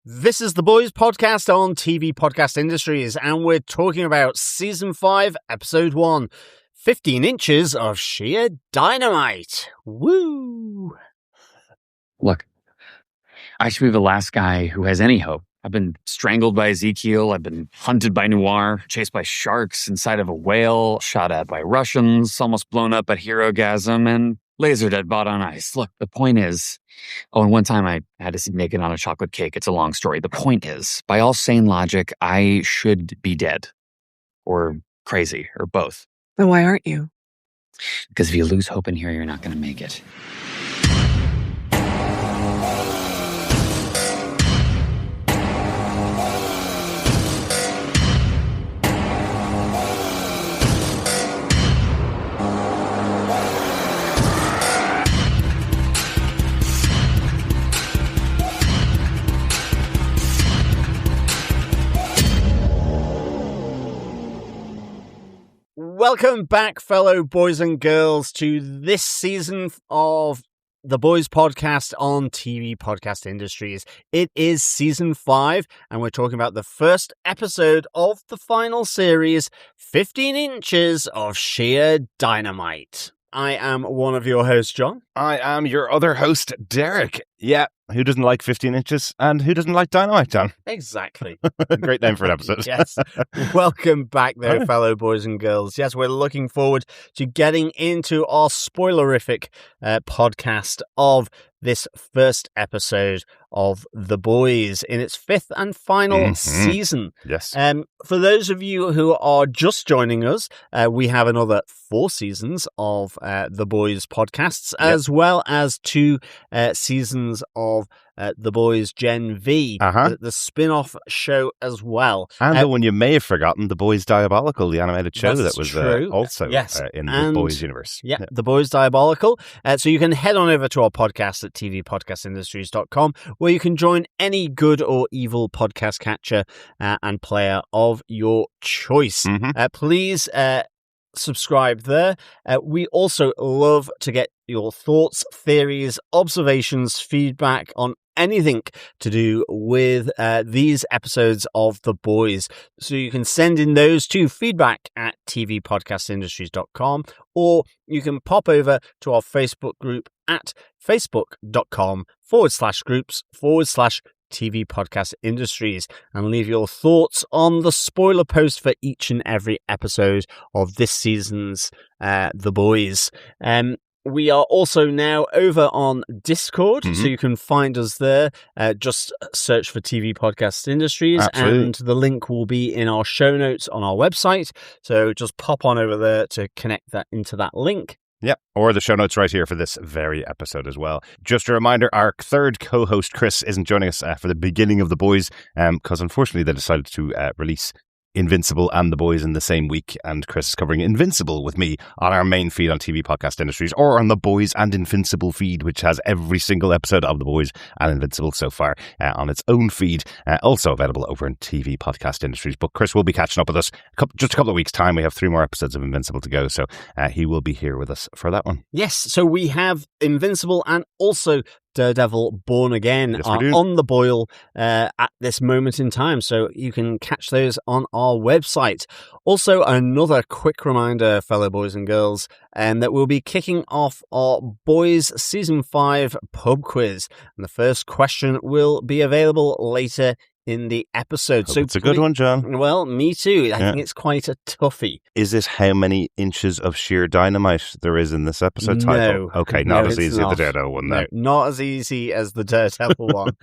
This is the Boys podcast on TV Podcast Industries, and we're talking about Season 5, Episode 1, 15 inches of sheer dynamite. Woo! Look, I should be the last guy who has any hope. I've been strangled by Ezekiel, I've been hunted by Noir, chased by sharks inside of a whale, shot at by Russians, almost blown up at Herogasm, and laser dead Vought on ice. Look, the point is... Oh, and one time I had to see naked on a chocolate cake. It's a long story. The point is, by all sane logic, I should be dead. Or crazy, or both. Then why aren't you? Because if you lose hope in here, you're not going to make it. Welcome back, fellow boys and girls, to this season of the Boys podcast on TV Podcast Industries. It is Season 5, and we're talking about the first episode of the final series, 15 inches of sheer dynamite. I am one of your hosts, John. I am your other host, Darick. Yeah, who doesn't like 15 inches and who doesn't like dynamite, John? Exactly. Great name for an episode. Yes. Welcome back there, fellow boys and girls. Yes, we're looking forward to getting into our spoilerific podcast of this first episode of The Boys in its fifth and final season. Yes. For those of you who are just joining us, we have another 4 seasons of The Boys podcasts, as well as 2 seasons of The Boys Gen V, the spin-off show as well. And the one you may have forgotten, The Boys Diabolical, the animated show that was also in The Boys universe. Yeah, The Boys Diabolical. So you can head on over to our podcast at tvpodcastindustries.com, where you can join any good or evil podcast catcher and player of your choice. Please subscribe there. We also love to get your thoughts, theories, observations, feedback on anything to do with these episodes of The Boys. So you can send in those to feedback at tvpodcastindustries.com, or you can pop over to our Facebook group at facebook.com/groups/TV Podcast Industries and leave your thoughts on the spoiler post for each and every episode of this season's The Boys. We are also now over on Discord, so you can find us there. Just search for TV Podcast Industries, and the link will be in our show notes on our website. So just pop on over there to connect that into that link. Yeah, or the show notes right here for this very episode as well. Just a reminder, our third co-host, Chris, isn't joining us for the beginning of The Boys, because unfortunately they decided to release Invincible and The Boys in the same week, and Chris is covering Invincible with me on our main feed on TV Podcast Industries, or on The Boys and Invincible feed, which has every single episode of The Boys and Invincible so far on its own feed, also available over in TV Podcast Industries. But Chris will be catching up with us just a couple of weeks' time. We have 3 more episodes of Invincible to go, so he will be here with us for that one. Yes, so we have Invincible and also Daredevil Born Again are on the boil at this moment in time, so you can catch those on our website. Also, another quick reminder, fellow boys and girls, that we'll be kicking off our Boys Season 5 pub quiz, and the first question will be available later in the episode. So it's a good one, John. Well, me too. I think it's quite a toughie. Is this how many inches of sheer dynamite there is in this episode title? Okay, not as easy as the Daredevil one, though. No, not as easy as the Daredevil one.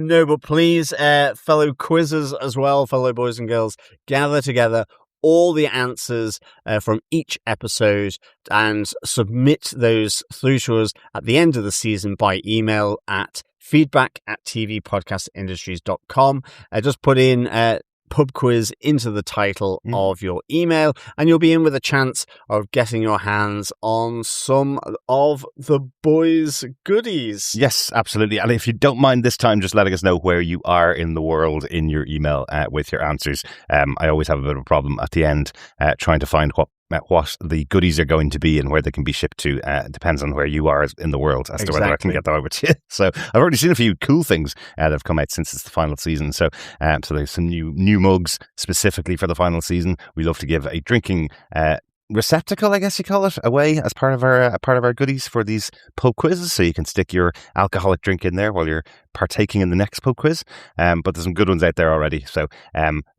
No, but please, fellow quizzers as well, fellow boys and girls, gather together all the answers from each episode and submit those through to us at the end of the season by email at feedback@tvpodcastindustries.com. Just put in pub quiz into the title of your email, and you'll be in with a chance of getting your hands on some of the boys' goodies. Yes, absolutely. And if you don't mind this time, just letting us know where you are in the world in your email with your answers. I always have a bit of a problem at the end trying to find what what the goodies are going to be and where they can be shipped to. It depends on where you are in the world as to whether I can get that over to you. So I've already seen a few cool things that have come out since it's the final season. So there's some new mugs specifically for the final season. We love to give a drinking receptacle, I guess you call it, away as part of our goodies for these pub quizzes, so you can stick your alcoholic drink in there while you're partaking in the next pub quiz. But there's some good ones out there already. So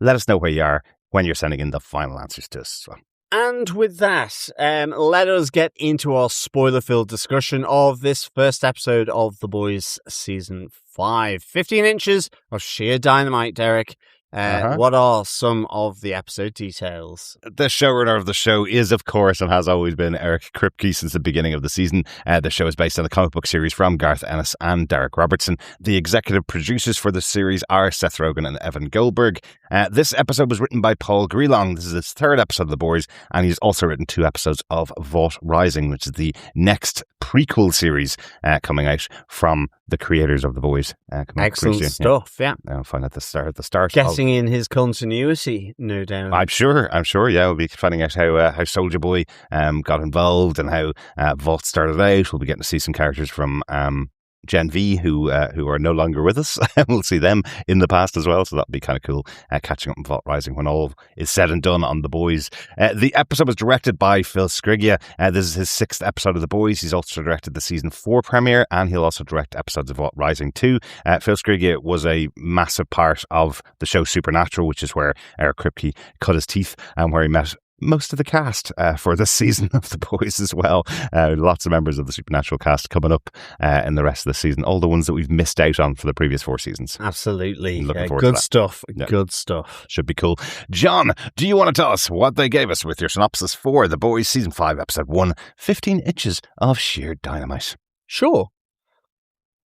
let us know where you are when you're sending in the final answers to us as well. And with that, let us get into our spoiler-filled discussion of this first episode of The Boys Season 5. 15 inches of sheer dynamite, Darick. What are some of the episode details? The showrunner of the show is, of course, and has always been, Eric Kripke since the beginning of the season. The show is based on the comic book series from Garth, Ennis and Darick Robertson. The executive producers for the series are Seth Rogen and Evan Goldberg. This episode was written by Paul Grellong. This is his third episode of The Boys, and he's also written 2 episodes of Vought Rising, which is the next prequel series coming out from the creators of The Boys. Excellent stuff, yeah. I'll find out the start. Guessing in his continuity, no doubt. I'm sure. Yeah, we'll be finding out how Soldier Boy got involved and how Vought started out. We'll be getting to see some characters from Gen V who are no longer with us. We'll see them in the past as well, so that'll be kind of cool, catching up in Vought Rising when all is said and done on The Boys. The episode was directed by Phil Sgriccia. This is his 6th episode of The Boys. He's also directed the season 4 premiere, and he'll also direct episodes of Vought Rising too. Phil Sgriccia was a massive part of the show Supernatural, which is where Eric Kripke cut his teeth and where he met most of the cast for this season of The Boys as well. Lots of members of the Supernatural cast coming up in the rest of the season. All the ones that we've missed out on for the previous 4 seasons. Absolutely. Good stuff. Yeah. Good stuff. Should be cool. John, do you want to tell us what they gave us with your synopsis for The Boys Season 5, Episode 1, 15 Inches of Sheer Dynamite? Sure.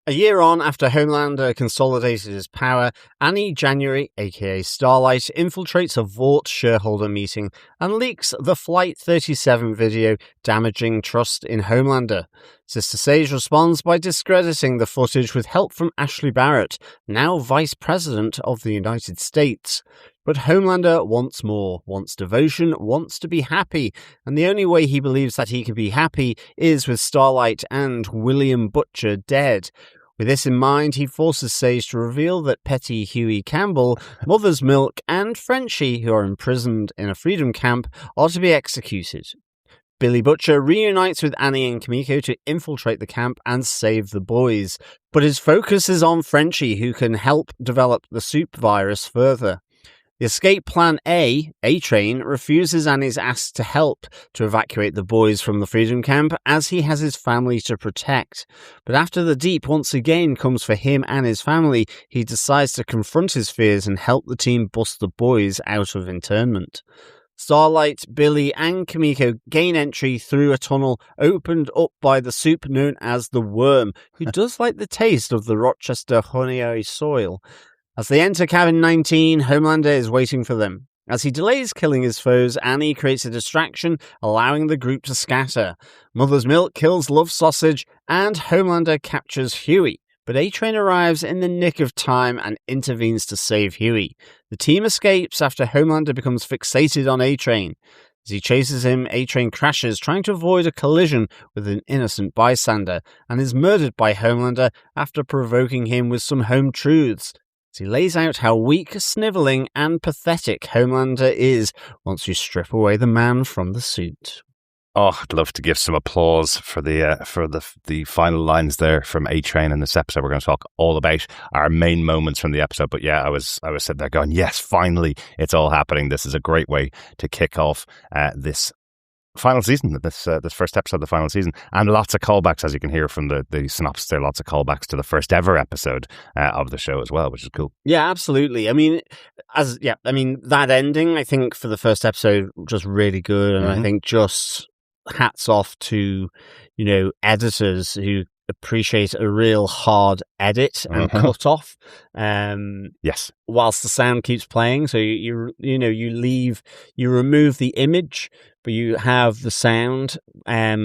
A year on after Homelander consolidated his power, Annie January, aka Starlight, infiltrates a Vought shareholder meeting and leaks the Flight 37 video, damaging trust in Homelander. Sister Sage responds by discrediting the footage with help from Ashley Barrett, now Vice President of the United States. But Homelander wants more, wants devotion, wants to be happy, and the only way he believes that he can be happy is with Starlight and William Butcher dead. With this in mind, he forces Sage to reveal that Petty Huey Campbell, Mother's Milk, and Frenchie, who are imprisoned in a freedom camp, are to be executed. Billy Butcher reunites with Annie and Kimiko to infiltrate the camp and save the boys, but his focus is on Frenchie, who can help develop the soup virus further. The escape plan A-Train, refuses Annie's ask to help to evacuate the boys from the freedom camp as he has his family to protect. But after the Deep once again comes for him and his family, he decides to confront his fears and help the team bust the boys out of internment. Starlight, Billy, and Kimiko gain entry through a tunnel opened up by the soup known as the Worm, who does like the taste of the Rochester honey soil. As they enter cabin 19, Homelander is waiting for them. As he delays killing his foes, Annie creates a distraction, allowing the group to scatter. Mother's Milk kills Love Sausage, and Homelander captures Huey. But A-Train arrives in the nick of time and intervenes to save Huey. The team escapes after Homelander becomes fixated on A-Train. As he chases him, A-Train crashes, trying to avoid a collision with an innocent bystander, and is murdered by Homelander after provoking him with some home truths. He lays out how weak, snivelling, and pathetic Homelander is once you strip away the man from the suit. Oh, I'd love to give some applause for the final lines there from A-Train in this episode. We're going to talk all about our main moments from the episode. But yeah, I was sitting there going, yes, finally, it's all happening. This is a great way to kick off this final season, this first episode of the final season, and lots of callbacks, as you can hear from the synopsis there, lots of callbacks to the first ever episode of the show as well, which is cool. Yeah, absolutely. I mean, that ending, I think, for the first episode, just really good, and I think just hats off to, editors who appreciate a real hard edit and cut off. Yes. Whilst the sound keeps playing, so you remove the image, but you have the sound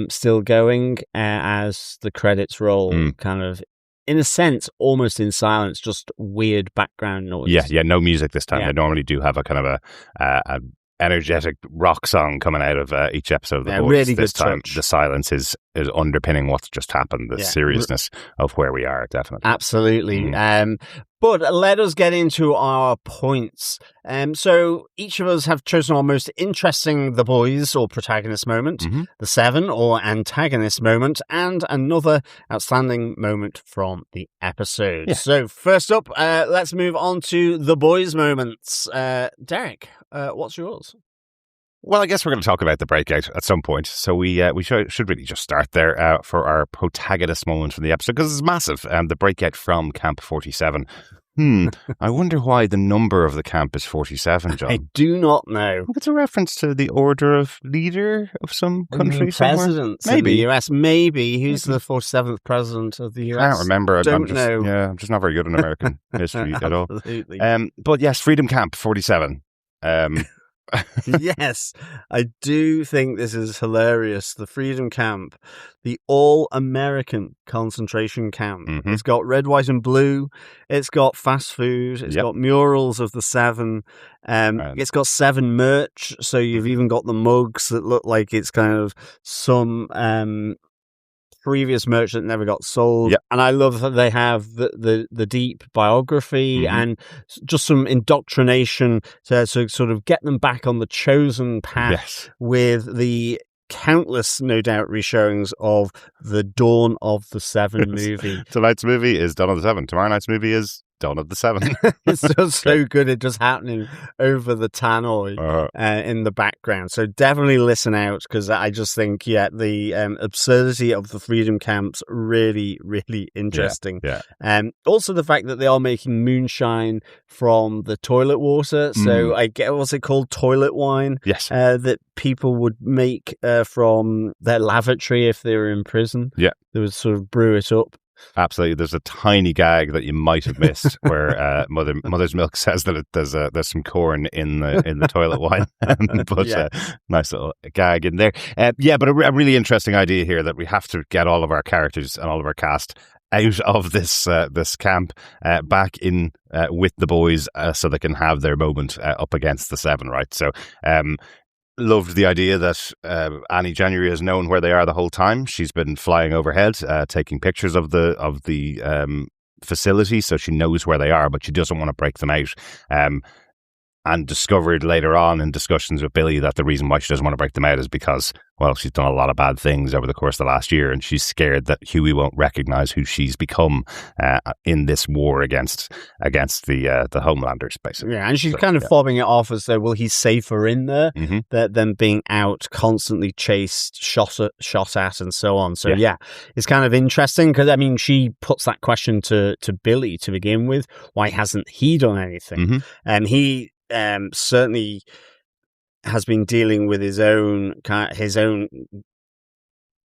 still going as the credits roll, kind of, in a sense, almost in silence, just weird background noise. Yeah, no music this time. Yeah. They normally do have a kind of energetic rock song coming out of each episode of The Boys. Really this good time, touch. the silence is underpinning what's just happened, the seriousness of where we are, definitely. Absolutely. But let us get into our points. So each of us have chosen our most interesting The Boys or protagonist moment, the Seven or antagonist moment, and another outstanding moment from the episode. Yeah. So first up, let's move on to The Boys moments. Darick, what's yours? Well, I guess we're going to talk about the breakout at some point. So we should really just start there for our protagonist moment from the episode, because it's massive. The breakout from Camp 47. I wonder why the number of the camp is 47, John. I do not know. It's a reference to the order of leader of some country somewhere. President in the US. Maybe. Who's the 47th president of the US? I can't remember. Don't know. Yeah, I'm just not very good in American history at all. Absolutely. But yes, Freedom Camp 47. Yes, I do think this is hilarious. The Freedom Camp, the all-American concentration camp. It's got red, white, and blue. It's got fast food. It's got murals of the Seven. It's got Seven merch. So you've even got the mugs that look like it's kind of some previous merch that never got sold. And I love that they have the deep biography and just some indoctrination to sort of get them back on the chosen path with the countless, no doubt, reshowings of the Dawn of the Seven movie. Tonight's movie is Dawn of the Seven. Tomorrow night's movie is Dawn of the Seven. It's just so good. It's just happening over the tannoy in the background. So definitely listen out, because I just think, the absurdity of the Freedom Camps really, really interesting. Also the fact that they are making moonshine from the toilet water. So I get, what's it called? Toilet wine. Yes. That people would make from their lavatory if they were in prison. Yeah. They would sort of brew it up. Absolutely. There's a tiny gag that you might have missed where Mother's Milk says that there's some corn in the toilet wine. But nice little gag in there. But a really interesting idea here that we have to get all of our characters and all of our cast out of this camp back in with the boys so they can have their moment up against the Seven, right? So loved the idea that Annie January has known where they are the whole time. She's been flying overhead, taking pictures of the facility, so she knows where they are, but she doesn't want to break them out. And discovered later on in discussions with Billy that the reason why she doesn't want to break them out is because, well, she's done a lot of bad things over the course of the last year, and she's scared that Huey won't recognize who she's become in this war against the Homelanders, basically. Yeah, and she's kind of fobbing it off as though, well, he's safer in there than being out, constantly chased, shot at, and so on. So it's kind of interesting, because I mean, she puts that question to Billy to begin with. Why hasn't he done anything? And he certainly has been dealing with his own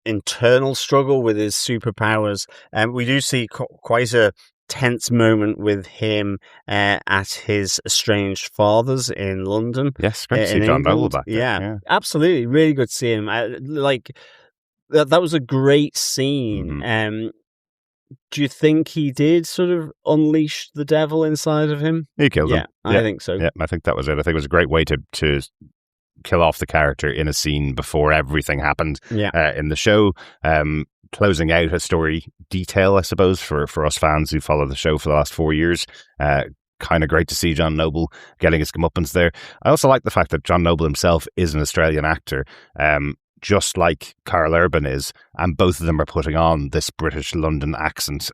internal struggle with his superpowers. We do see quite a tense moment with him at his estranged father's in London. Yes, great to see John Noble back there. Yeah, absolutely. Really good to see him. That was a great scene. Do you think he did sort of unleash the devil inside of him? He killed him. I think so. Yeah, I think that was it. I think it was a great way to kill off the character in a scene before everything happened in the show. Closing out a story detail, I suppose, for us fans who follow the show for the last 4 years. Kind of great to see John Noble getting his comeuppance there. I also like the fact that John Noble himself is an Australian actor. Just like Carl Urban is, and both of them are putting on this British London accent.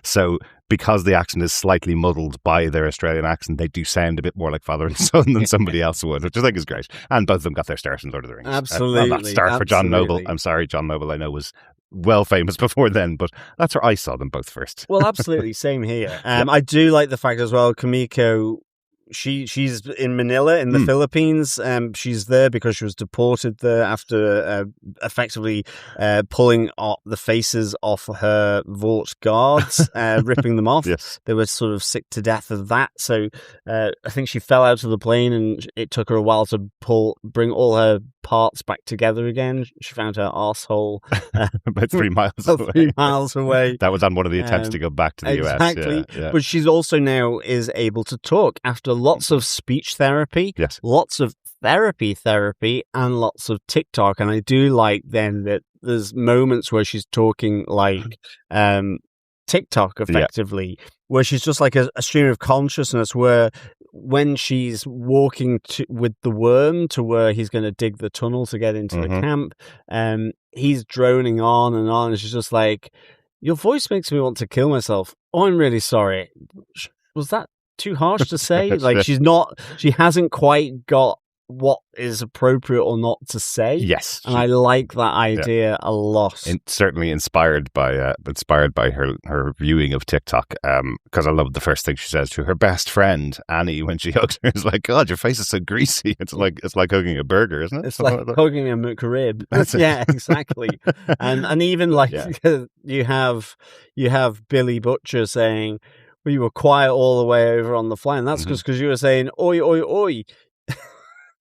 So because the accent is slightly muddled by their Australian accent, they do sound a bit more like father and son than somebody else would, which I think is great. And both of them got their start in Lord of the Rings. Absolutely. Not start for John Noble. I'm sorry, John Noble, I know, was well famous before then, but that's where I saw them both first. Well, absolutely. Same here. I do like the fact as well, Kimiko, she's in Manila in the Philippines. She's there because she was deported there after effectively pulling the faces off her Vought guards, ripping them off. Yes. They were sort of sick to death of that. So I think she fell out of the plane, and it took her a while to bring all her parts back together again. She found her arsehole about 3 miles away. 3 miles away. That was on one of the attempts to go back to the US. Exactly. Yeah. But she's also now is able to talk after lots of speech therapy, lots of therapy, and lots of TikTok. And I do like then that there's moments where she's talking like TikTok effectively, where she's just like a stream of consciousness, where when she's walking with the worm to where he's going to dig the tunnel to get into the camp, he's droning on and on, and she's just like, your voice makes me want to kill myself. Oh, I'm really sorry. Was that too harsh to say? Like, she hasn't quite got what is appropriate or not to say. Yes, and I like that idea a lot. Certainly inspired by her viewing of TikTok. Because I love the first thing she says to her best friend Annie when she hugs her. It's like, God, your face is so greasy. It's like hugging a burger, isn't it? It's like hugging a McRib. Yeah, exactly. and even like you have Billy Butcher saying, well, you were quiet all the way over on the fly, and that's just because you were saying oi oi oi.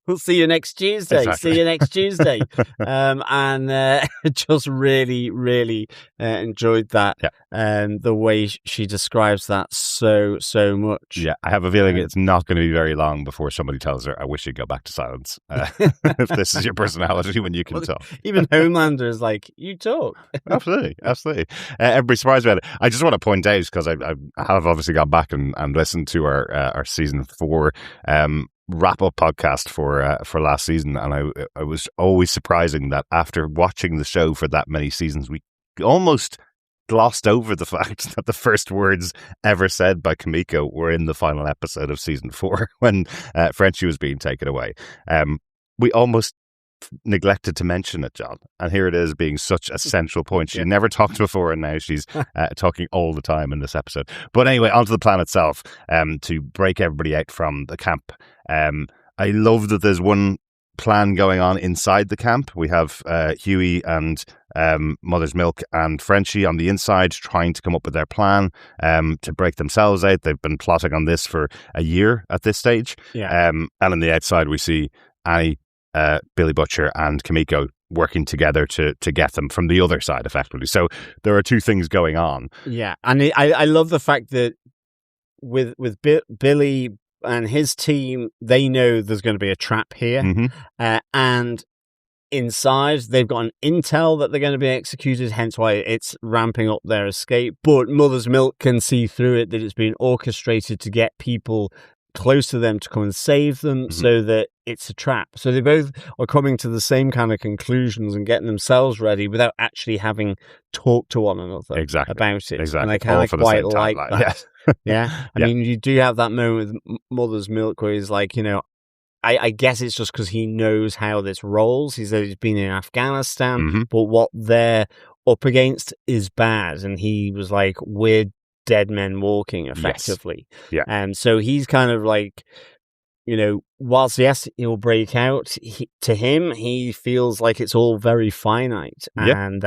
We'll see you next Tuesday. Exactly. See you next Tuesday. And just really, really enjoyed that. Yeah. The way she describes that so much. Yeah, I have a feeling it's not going to be very long before somebody tells her, I wish you'd go back to silence. If this is your personality when you can talk. Even Homelander is like, you talk. Absolutely. Everybody's surprised about it. I just want to point out, because I have obviously gone back and listened to our season 4 wrap-up podcast for last season, and I was always surprising that after watching the show for that many seasons, we almost glossed over the fact that the first words ever said by Kimiko were in the final episode of season 4 when Frenchie was being taken away. We almost neglected to mention it, John, and here it is being such a central point. She never talked before, and now she's talking all the time in this episode. But anyway, onto the plan itself, to break everybody out from the camp. I love that there's one plan going on inside the camp. We have Huey and Mother's Milk and Frenchie on the inside trying to come up with their plan to break themselves out. They've been plotting on this for a year at this stage. And on the outside we see Annie, Billy Butcher and Kimiko working together to get them from the other side effectively. So there are two things going on. Yeah, and I love the fact that with Billy and his team, they know there's going to be a trap here, and inside they've got an intel that they're going to be executed, hence why it's ramping up their escape. But Mother's Milk can see through it that it's been orchestrated to get people close to them to come and save them, so that it's a trap. So they both are coming to the same kind of conclusions and getting themselves ready without actually having talked to one another about it. Exactly. And I kind of quite like that. Yeah. I mean, you do have that moment with Mother's Milk where he's like, I guess it's just because he knows how this rolls. He said he's been in Afghanistan, but what they're up against is bad. And he was like, we're dead men walking, effectively. Yes. Yeah. And so he's kind of like, whilst yes, he'll break out, to him, he feels like it's all very finite. And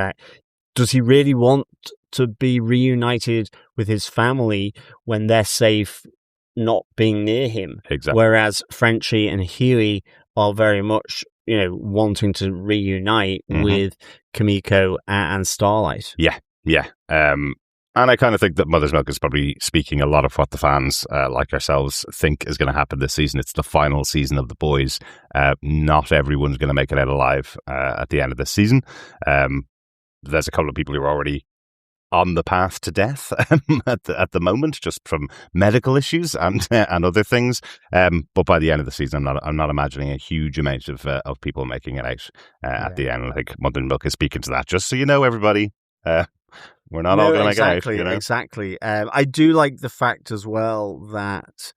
does he really want to be reunited with his family when they're safe not being near him? Exactly. Whereas Frenchie and Huey are very much, wanting to reunite with Kimiko and Starlight. Yeah. And I kind of think that Mother's Milk is probably speaking a lot of what the fans like ourselves think is going to happen this season. It's the final season of The Boys. Not everyone's going to make it out alive at the end of this season. There's a couple of people who are already on the path to death at the moment, just from medical issues and other things. But by the end of the season, I'm not imagining a huge amount of people making it out at the end. I think Mother's Milk is speaking to that. Just so you know, everybody. We're not all going to make it out. Exactly. I do like the fact as well that,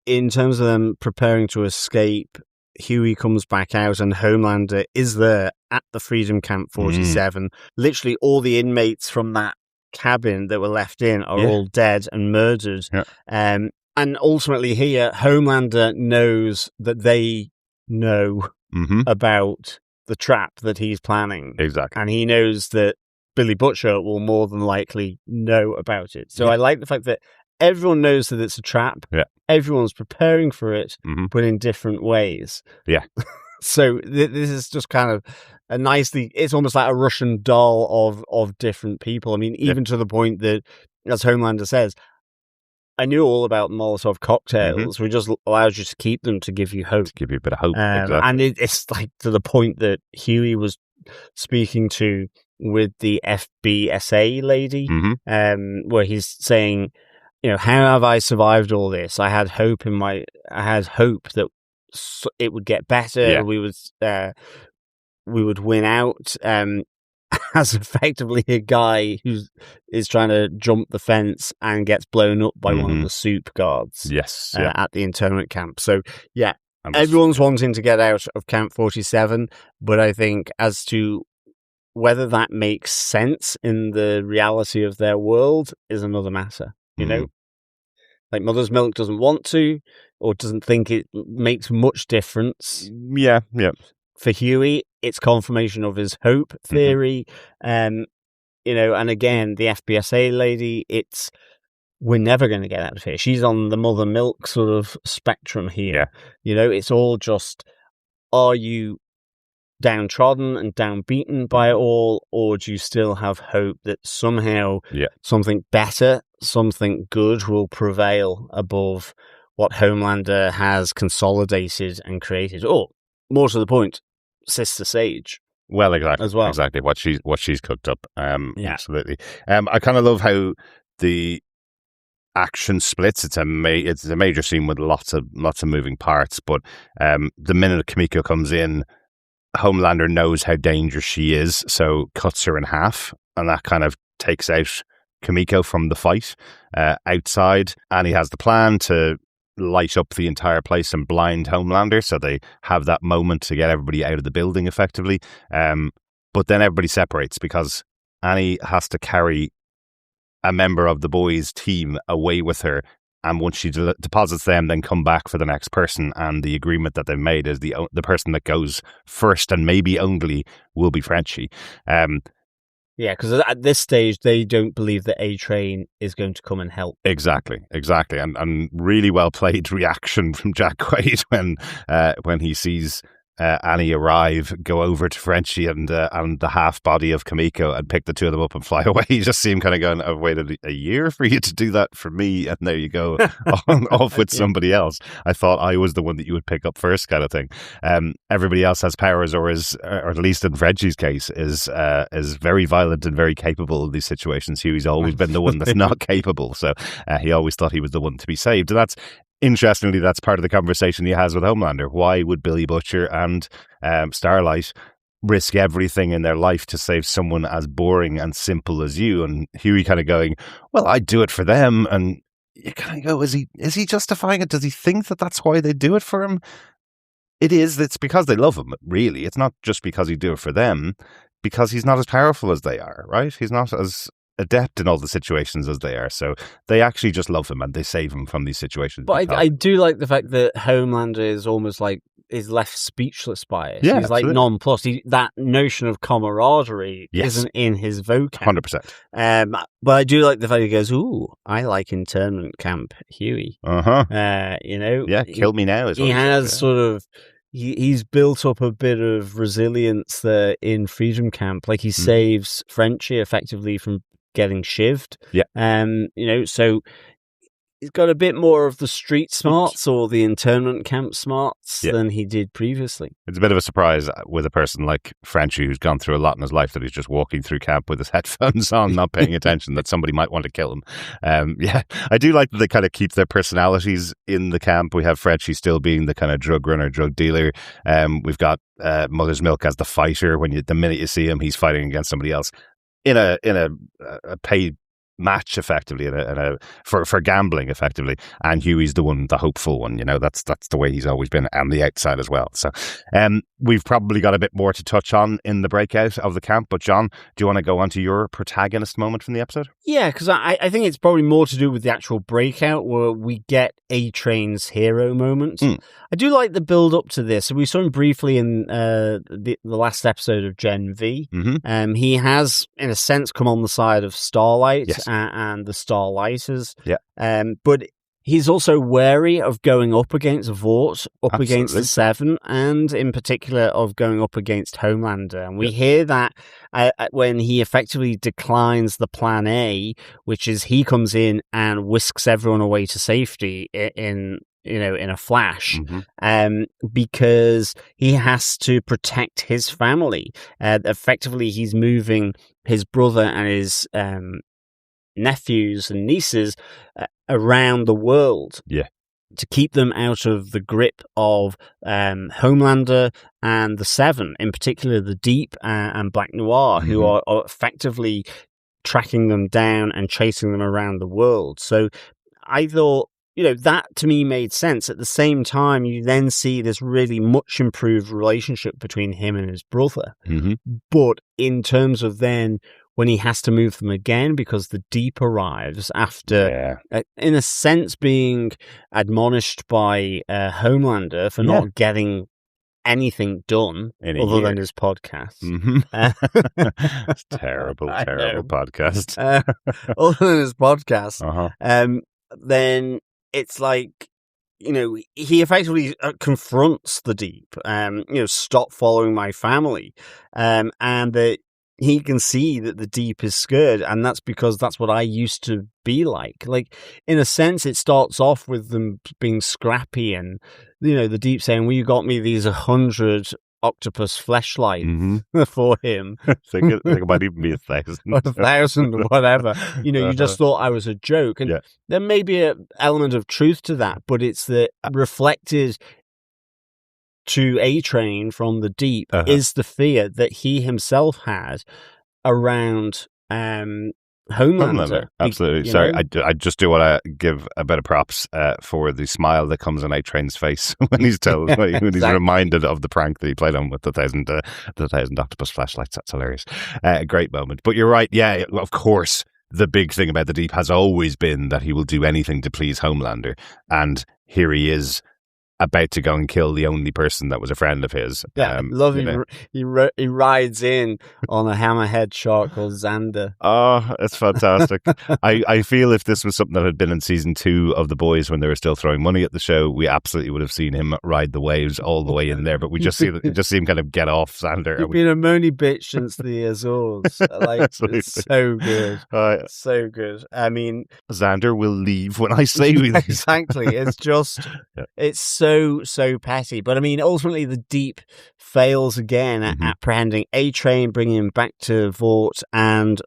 in terms of them preparing to escape, Huey comes back out and Homelander is there at the Freedom Camp 47. Literally all the inmates from that cabin that were left in are all dead and murdered. Yeah. And ultimately here, Homelander knows that they know about the trap that he's planning. Exactly. And he knows that Billy Butcher will more than likely know about it. So I like the fact that everyone knows that it's a trap. Yeah. Everyone's preparing for it, but in different ways. Yeah. So this is just kind of it's almost like a Russian doll of different people. I mean, even to the point that, as Homelander says, I knew all about Molotov cocktails, which just allows you to keep them to give you hope. To give you a bit of hope. Exactly. And it's like to the point that Huey was speaking to with the FBSA lady, where he's saying, you know, how have I survived all this? I had hope that it would get better. Yeah. We would win out. As effectively a guy who is trying to jump the fence and gets blown up by one of the soup guards. Yes, at the internment camp. So yeah, everyone's wanting to get out of Camp 47, but I think as to whether that makes sense in the reality of their world is another matter. You know, like Mother's Milk doesn't want to, or doesn't think it makes much difference. Yeah. For Huey, it's confirmation of his hope theory. You know, and again, the FBSA lady, we're never going to get out of here. She's on the Mother Milk sort of spectrum here. Yeah. You know, it's all just, are you downtrodden and downbeaten by it all, or do you still have hope that somehow something better, something good will prevail above what Homelander has consolidated and created? Or, more to the point, Sister Sage. Well, exactly. As well. Exactly. What she's cooked up. Absolutely. I kind of love how the action splits. It's a major scene with lots of moving parts, but the minute Kimiko comes in, Homelander knows how dangerous she is, so cuts her in half, and that kind of takes out Kimiko from the fight outside, and he has the plan to light up the entire place and blind Homelander, so they have that moment to get everybody out of the building effectively. But then everybody separates because Annie has to carry a member of the boys' team away with her, and once she deposits them, then come back for the next person. And the agreement that they've made is the person that goes first and maybe only will be Frenchie. Yeah, because at this stage, they don't believe that A-Train is going to come and help. Exactly. And really well played reaction from Jack Quaid when he sees Annie arrive, go over to Frenchie and the half body of Kimiko and pick the two of them up and fly away. You just see him kind of going, I've waited a year for you to do that for me, and there you go, off with somebody else. I thought I was the one that you would pick up first, kind of thing. Everybody else has powers, or at least in Frenchie's case, is very violent and very capable in these situations. Huey's always been the one that's not capable, so he always thought he was the one to be saved. And interestingly, that's part of the conversation he has with Homelander. Why would Billy Butcher and Starlight risk everything in their life to save someone as boring and simple as you? And Huey kind of going, well, I'd do it for them. And you kind of go, is he justifying it? Does he think that that's why they do it for him? It's because they love him, really. It's not just because he'd do it for them, because he's not as powerful as they are, right? He's not as adept in all the situations as they are, so they actually just love him and they save him from these situations. But I do like the fact that Homelander is almost like is left speechless by it. Yeah, he's like nonplussed. That notion of camaraderie isn't in his vocab. 100%. But I do like the fact he goes, "Ooh, I like internment camp, Huey." You know, kill me now. He has sort of. He's built up a bit of resilience there in Freedom Camp. Like he saves Frenchie effectively from getting shivved. Yeah. You know, so he's got a bit more of the street smarts or the internment camp smarts than he did previously. It's a bit of a surprise with a person like Frenchie, who's gone through a lot in his life, that he's just walking through camp with his headphones on, not paying attention, that somebody might want to kill him. I do like that they kind of keep their personalities in the camp. We have Frenchie still being the kind of drug runner, drug dealer. We've got Mother's Milk as the fighter. The minute you see him, he's fighting against somebody else in a paid match, effectively, for gambling, effectively. And Huey's the hopeful one. You know, that's the way he's always been, and the outside as well. So we've probably got a bit more to touch on in the breakout of the camp. But John, do you want to go on to your protagonist moment from the episode? Yeah, because I think it's probably more to do with the actual breakout, where we get A-Train's hero moment. I do like the build up to this. So we saw him briefly in the last episode of Gen V. He has, in a sense, come on the side of Starlight and the Starlighters. Yeah. But he's also wary of going up against Vought, up against the Absolutely. Seven, and in particular of going up against Homelander. And we hear that when he effectively declines the plan A, which is he comes in and whisks everyone away to safety in a flash, because he has to protect his family. Effectively, he's moving his brother and his nephews and nieces around the world to keep them out of the grip of Homelander and the Seven, in particular the Deep and Black Noir, who are effectively tracking them down and chasing them around the world. So I thought, that to me made sense. At the same time, you then see this really much improved relationship between him and his brother. But in terms of then when he has to move them again because the Deep arrives after, in a sense, being admonished by Homelander for not getting anything done other than his podcast. It's terrible podcast. Other than his podcast. Then it's like, he effectively confronts the Deep, stop following my family. And that he can see that the Deep is scared, and that's because that's what I used to be like. Like, in a sense, it starts off with them being scrappy and, the Deep saying, well, you got me these 100 octopus fleshlight for him. I think it might even be 1,000. 1,000, whatever. You just thought I was a joke. And there may be an element of truth to that, but it's the reflected to A-Train from the Deep is the fear that he himself had around Homelander. Absolutely. Sorry, I just do want to give a bit of props for the smile that comes on A-Train's face when he's told, when he's reminded of the prank that he played on with the 1,000 octopus flashlights. That's hilarious. A great moment. But you're right. Yeah, of course. The big thing about the Deep has always been that he will do anything to please Homelander, and here he is, about to go and kill the only person that was a friend of his. Yeah, love him. He rides in on a hammerhead shark called Xander. Oh, it's fantastic. I feel if this was something that had been in season 2 of The Boys when they were still throwing money at the show, we absolutely would have seen him ride the waves all the way in there. But we just see him kind of get off Xander. He's been a moany bitch since the Azores. It's so good. So good. I mean, Xander will leave when I say we leave. Exactly. It's just, it's so petty. But I mean, ultimately the Deep fails again at apprehending A-Train, bringing him back to Vought, and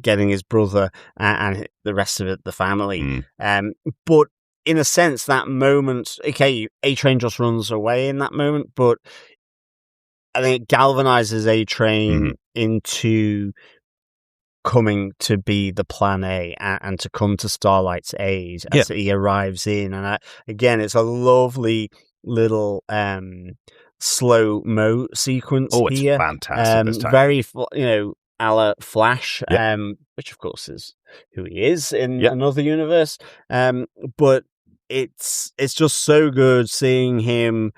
getting his brother and the rest of the family. But in a sense, that moment, okay, A-Train just runs away in that moment, but I think it galvanizes A-Train into coming to be the plan A and to come to Starlight's aid as he arrives in. And again, it's a lovely little slow-mo sequence here. Oh, it's here. fantastic this time. Very, a la Flash, which of course is who he is in another universe. But it's just so good seeing him.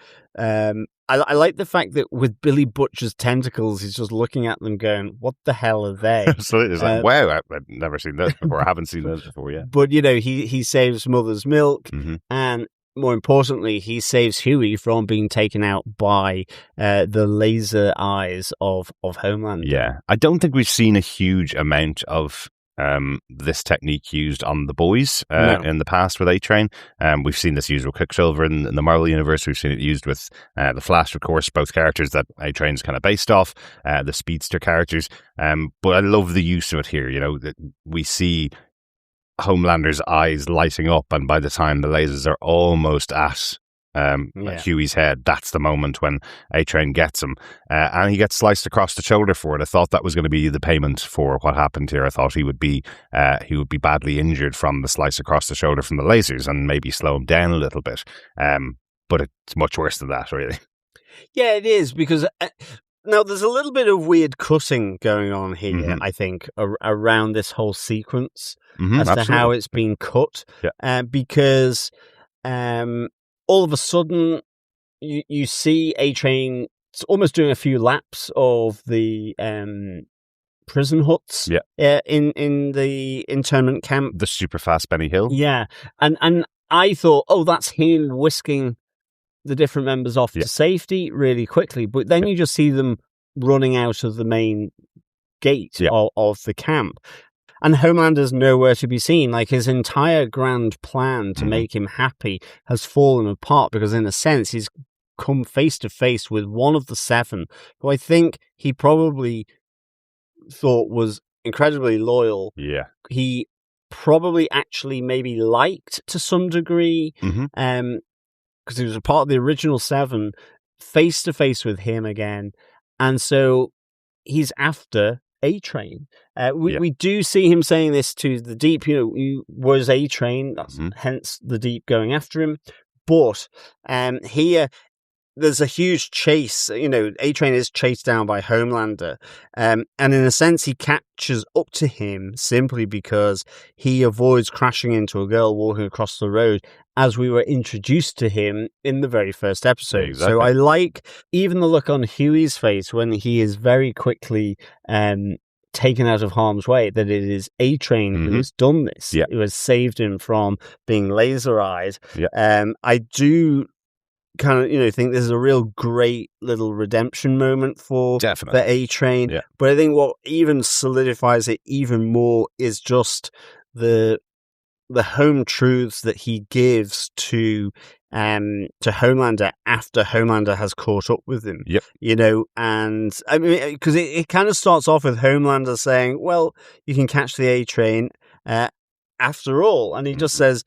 I like the fact that with Billy Butcher's tentacles, he's just looking at them going, what the hell are they? Absolutely. It's like, wow, I've never seen those before. I haven't seen those before yet. But, he saves Mother's Milk, and more importantly, he saves Huey from being taken out by the laser eyes of Homelander. Yeah. I don't think we've seen a huge amount of this technique used on The Boys in the past with A-Train. We've seen this used with Quicksilver in the Marvel Universe. We've seen it used with The Flash, of course, both characters that A-Train's kind of based off, the speedster characters. But I love the use of it here. That we see Homelander's eyes lighting up, and by the time the lasers are almost at Huey's head, that's the moment when A-Train gets him, and he gets sliced across the shoulder for it. I thought that was going to be the payment for what happened here. I thought he would be badly injured from the slice across the shoulder from the lasers and maybe slow him down a little bit, but it's much worse than that, really. Yeah, it is, because now there's a little bit of weird cutting going on here, I think, around this whole sequence as to how it's been cut, because all of a sudden, you see A-Train almost doing a few laps of the prison huts in the internment camp. The super fast Benny Hill. Yeah. And I thought, oh, that's him whisking the different members off to safety really quickly. But then you just see them running out of the main gate of the camp. And Homelander's nowhere to be seen. Like, his entire grand plan to make him happy has fallen apart because, in a sense, he's come face to face with one of the 7 who I think he probably thought was incredibly loyal. Yeah. He probably actually maybe liked to some degree, because he was a part of the original 7, face to face with him again. And so he's after A-Train. We do see him saying this to the Deep, he was A-Train, that's hence the Deep going after him. But here, there's a huge chase. A-Train is chased down by Homelander. And in a sense, he catches up to him simply because he avoids crashing into a girl walking across the road, as we were introduced to him in the very first episode. Exactly. So I like even the look on Huey's face when he is very quickly taken out of harm's way, that it is A-Train who has done this. Who has saved him from being laser-eyed. I do kind of think this is a real great little redemption moment for A-Train. But I think what even solidifies it even more is just the home truths that he gives to Homelander after Homelander has caught up with him. And I mean, because it kind of starts off with Homelander saying, well, you can catch the A-Train after all, and he just says,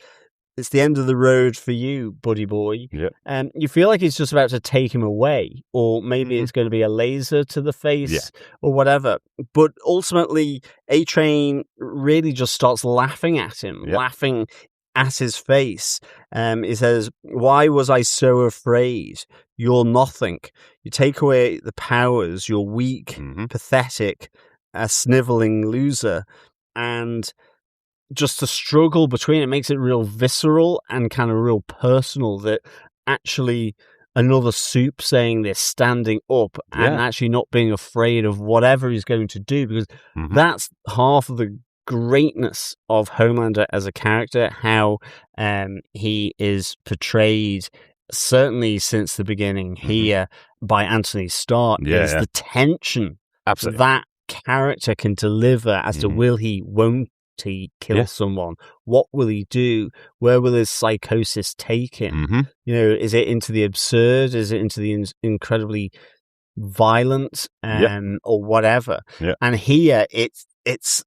it's the end of the road for you, buddy boy. You feel like he's just about to take him away, or maybe it's going to be a laser to the face or whatever. But ultimately, A-Train really just starts laughing at him, laughing at his face. He says, why was I so afraid? You're nothing. You take away the powers. You're weak, pathetic, a sniveling loser. And just the struggle between it makes it real visceral and kind of real personal, that actually another Soup saying this, standing up and actually not being afraid of whatever he's going to do, because that's half of the greatness of Homelander as a character, how he is portrayed, certainly since the beginning here by Anthony Starr, is the tension that character can deliver as to will he, won't he kill someone? What will he do? Where will his psychosis take him? Is it into the absurd? Is it into the incredibly violent or whatever? And here it's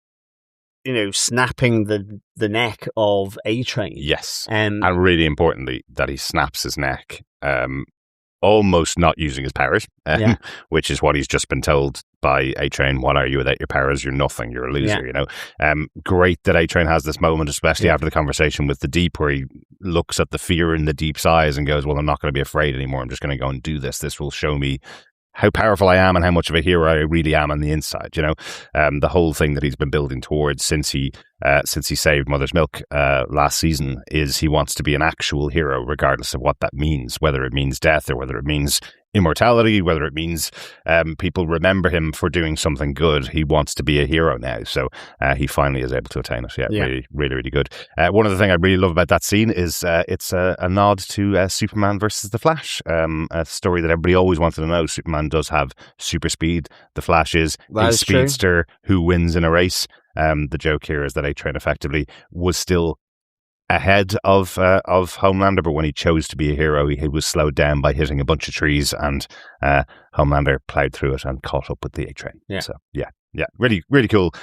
snapping the neck of A-Train. And really importantly, that he snaps his neck, almost not using his powers, which is what he's just been told by A-Train. What are you without your powers? You're nothing. You're a loser, Great that A-Train has this moment, especially after the conversation with the Deep, where he looks at the fear in the Deep's eyes and goes, well, I'm not going to be afraid anymore. I'm just going to go and do this. This will show me how powerful I am and how much of a hero I really am on the inside. The whole thing that he's been building towards since he saved Mother's Milk last season is he wants to be an actual hero, regardless of what that means, whether it means death or whether it means immortality, whether it means people remember him for doing something good. He wants to be a hero now, so he finally is able to attain it. Really, really, really good. One of the things I really love about that scene is it's a nod to Superman versus the Flash, a story that everybody always wanted to know. Superman does have super speed. The Flash is a speedster who wins in a race. The joke here is that A-Train effectively was still ahead of Homelander, but when he chose to be a hero, he was slowed down by hitting a bunch of trees, and Homelander plowed through it and caught up with the A-Train. So really, really cool.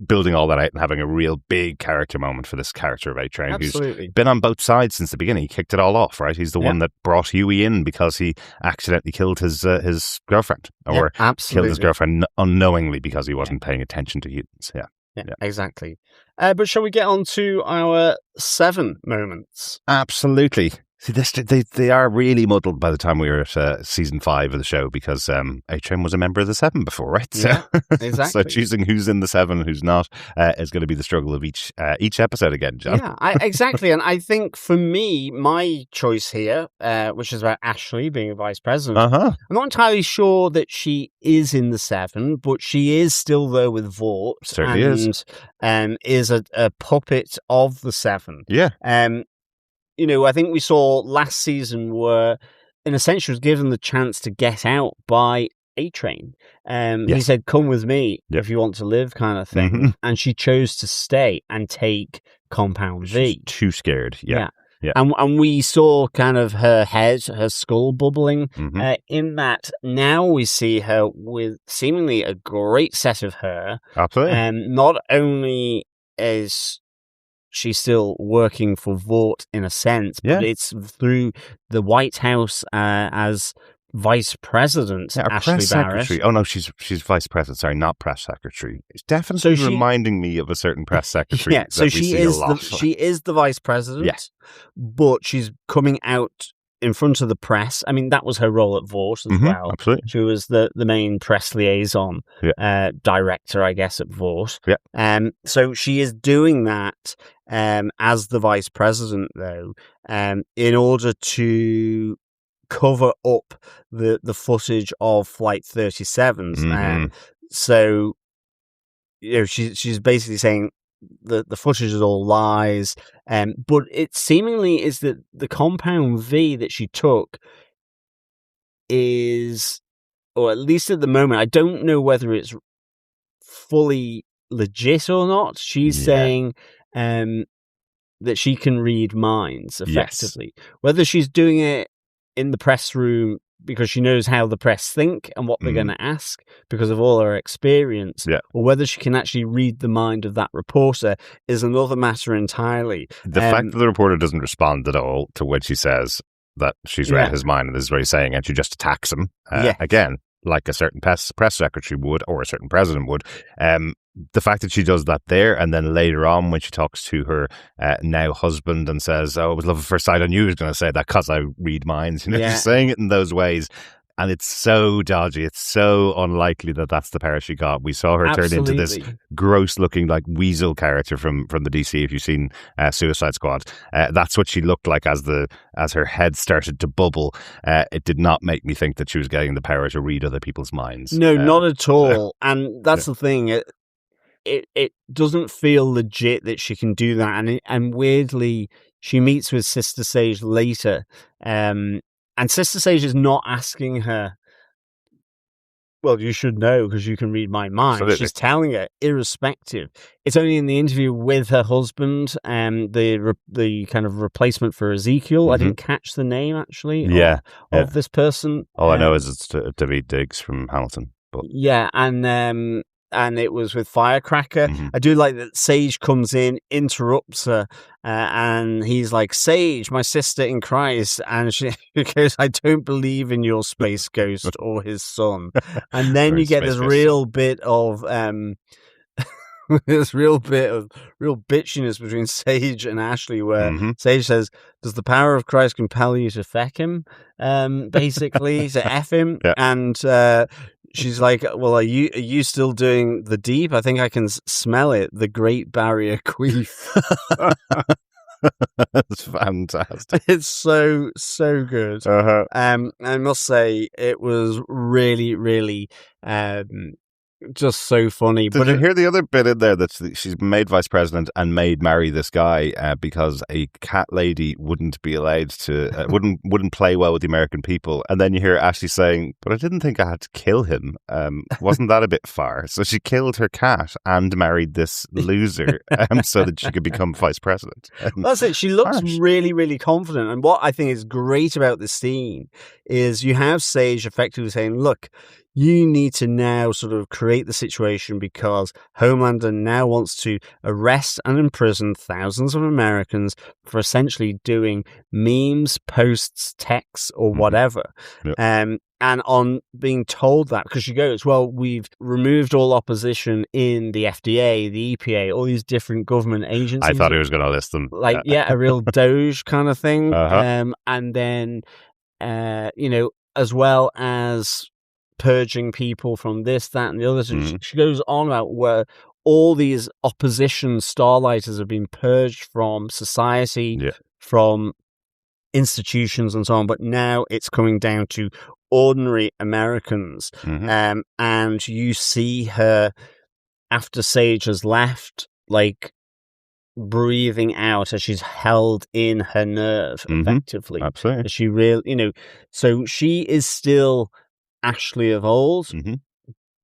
Building all that out and having a real big character moment for this character of A-Train, who's been on both sides since the beginning. He kicked it all off, right? He's the one that brought Huey in because he accidentally killed his girlfriend, or killed his girlfriend unknowingly because he wasn't paying attention to humans. Exactly. But shall we get on to our 7 moments? Absolutely. See, they are really muddled by the time we were at season 5 of the show, because A-Train was a member of the 7 before, right? Yeah, exactly. So choosing who's in the 7 and who's not is going to be the struggle of each episode again, John. Yeah, exactly. And I think for me, my choice here, which is about Ashley being a vice president, I'm not entirely sure that she is in the 7, but she is still there with Vought. Certainly is a puppet of the 7. Yeah. I think we saw last season where, in a sense, she was given the chance to get out by A-Train. He said, "Come with me if you want to live," kind of thing. Mm-hmm. And she chose to stay and take Compound V. She's too scared. Yeah. And we saw kind of her head, her skull bubbling in that. Now we see her with seemingly a great set of hair. Absolutely. Not only is she's still working for Vought in a sense, but it's through the White House as vice president, Ashley press Barrett. Secretary. Oh no, she's vice president. Sorry, not press secretary. It's definitely reminding me of a certain press secretary. Yeah, so she is the vice president, but she's coming out in front of the press. I mean, that was her role at Vought as well. Absolutely. She was the main press liaison director, I guess, at Vought. Yeah. So she is doing that as the vice president, though, in order to cover up the footage of Flight 37s. So, she's basically saying the footage is all lies, but it seemingly is that the Compound V that she took is, or at least at the moment, I don't know whether it's fully legit or not. She's saying that she can read minds effectively. Whether she's doing it in the press room because she knows how the press think and what they're going to ask because of all her experience, or whether she can actually read the mind of that reporter is another matter entirely. The fact that the reporter doesn't respond at all to when she says that she's read his mind and this is what he's saying, and she just attacks him, again, like a certain press secretary would, or a certain president would, the fact that she does that there, and then later on when she talks to her now husband and says, "Oh, it was love at first sight," I knew he was going to say that because I read minds. She's saying it in those ways, and it's so dodgy. It's so unlikely that that's the pair she got. We saw her turn into this gross-looking, like weasel character from the DC. If you've seen Suicide Squad, that's what she looked like as her head started to bubble. It did not make me think that she was getting the power to read other people's minds. No, not at all. And that's the thing. It doesn't feel legit that she can do that, and weirdly, she meets with Sister Sage later, and Sister Sage is not asking her, "Well, you should know because you can read my mind." Absolutely. She's telling her, irrespective. It's only in the interview with her husband, the kind of replacement for Ezekiel. I didn't catch the name actually. Of this person. All I know is it's David Diggs from Hamilton. But. Yeah, and it was with Firecracker. I do like that Sage comes in, interrupts her, and he's like, "Sage, my sister in Christ," and she goes, "I don't believe in your space ghost or his son." And then you get this real bit of real bitchiness between Sage and Ashley, where Sage says, "Does the power of Christ compel you to feck him?" Basically, to F him, and she's like, "Well, are you still doing the deep? I think I can smell it. The Great Barrier Queef." That's fantastic. It's so good. I must say, it was really, really just so funny. Did you hear the other bit in there that she's made vice president and made marry this guy because a cat lady wouldn't be allowed to wouldn't play well with the American people, and then you hear Ashley saying, "But I didn't think I had to kill him. Wasn't that a bit far?" So she killed her cat and married this loser so that she could become vice president. That's it. She looks really, really confident, and what I think is great about this scene is you have Sage effectively saying, "Look, you need to now sort of create the situation because Homelander now wants to arrest and imprison thousands of Americans for essentially doing memes, posts, texts, or whatever." And on being told that, because she goes, well, we've removed all opposition in the FDA, the EPA, all these different government agencies. I thought he was going to list them. Like, a real Doge kind of thing. Uh-huh. And then, as well as purging people from this, that, and the other. So she goes on about where all these opposition Starlighters have been purged from society, from institutions and so on, but now it's coming down to ordinary Americans. And you see her, after Sage has left, like breathing out as she's held in her nerve, effectively. Absolutely. She really, so she is still Ashley of old,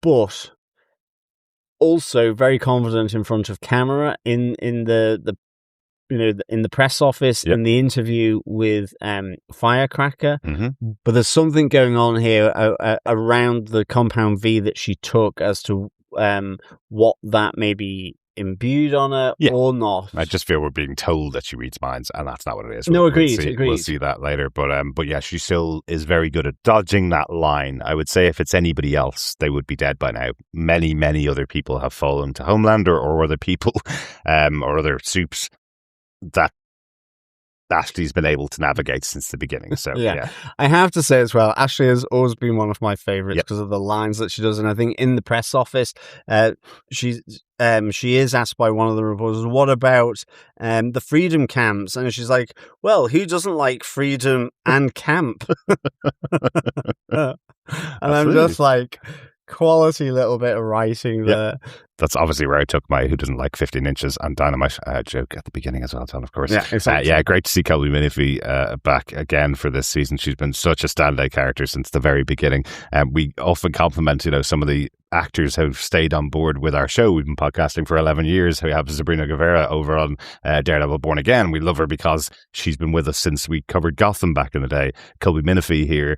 but also very confident in front of camera in the in the press office, in the interview with Firecracker. But there's something going on here around the compound V that she took as to what that may be imbued on her or not. I just feel we're being told that she reads minds, and that's not what it is. No, agreed. We'll see that later. But yeah, she still is very good at dodging that line. I would say if it's anybody else, they would be dead by now. Many, many other people have fallen to Homelander or other people or other soups that Ashley's been able to navigate since the beginning. So I have to say as well, Ashley has always been one of my favorites because of the lines that she does. And I think in the press office, she is asked by one of the reporters, what about the freedom camps? And she's like, well, who doesn't like freedom and camp? And I'm just like, quality little bit of writing there. That's obviously where I took my "Who Doesn't Like 15 Inches" and Dynamite joke at the beginning as well, Tom, of course. Yeah, exactly. Great to see Colby Minifie back again for this season. She's been such a standout character since the very beginning. We often compliment, some of the actors who've stayed on board with our show. We've been podcasting for 11 years. We have Sabrina Guevara over on Daredevil Born Again. We love her because she's been with us since we covered Gotham back in the day. Colby Minifie here,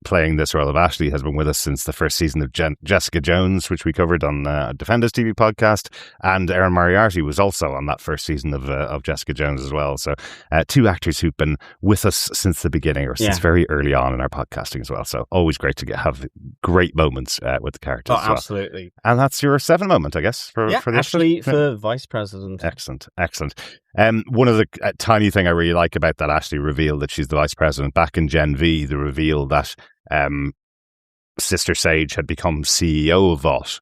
playing this role of Ashley, has been with us since the first season of Jessica Jones, which we covered on Defenders TV podcast. And Erin Moriarty was also on that first season of Jessica Jones as well. So two actors who've been with us since the beginning, or since very early on in our podcasting as well. So always great to have great moments with the characters. Oh, absolutely. Well. And that's your 7 moment, I guess, for this. Ashley for vice president. Excellent. One of the tiny thing I really like about that Ashley reveal that she's the vice president, back in Gen V, the reveal that Sister Sage had become CEO of Vought.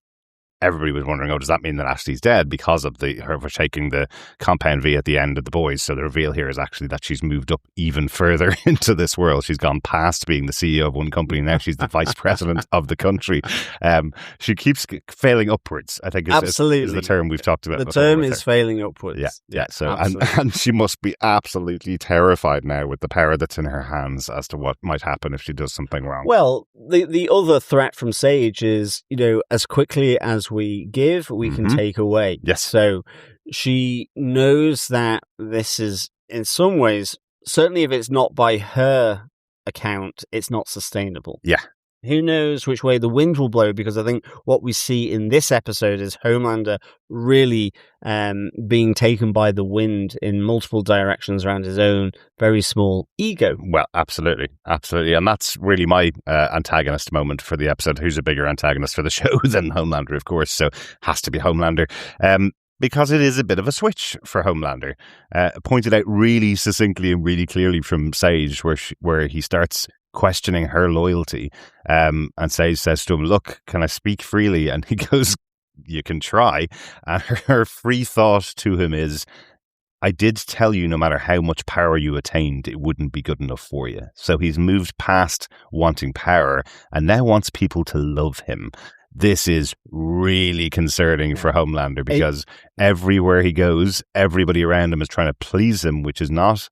Everybody was wondering, does that mean that Ashley's dead because of her taking the compound V at the end of The Boys? So the reveal here is actually that she's moved up even further into this world. She's gone past being the CEO of one company. Now she's the vice president of the country. She keeps failing upwards, I think is the term we've talked about. The term is failing upwards. Yeah. So and she must be absolutely terrified now with the power that's in her hands as to what might happen if she does something wrong. Well, the other threat from Sage is, as quickly as we give, we can take away. Yes. So she knows that this is, in some ways, certainly if it's not by her account, it's not sustainable. Yeah. Who knows which way the wind will blow, because I think what we see in this episode is Homelander really being taken by the wind in multiple directions around his own very small ego. Well, absolutely. And that's really my antagonist moment for the episode. Who's a bigger antagonist for the show than Homelander, of course? So has to be Homelander. Because it is a bit of a switch for Homelander. Pointed out really succinctly and really clearly from Sage, where he starts questioning her loyalty, and Sage says to him, look, can I speak freely? And he goes, you can try. And her free thought to him is, I did tell you no matter how much power you attained, it wouldn't be good enough for you. So he's moved past wanting power and now wants people to love him. This is really concerning for Homelander, because everywhere he goes, everybody around him is trying to please him, which is not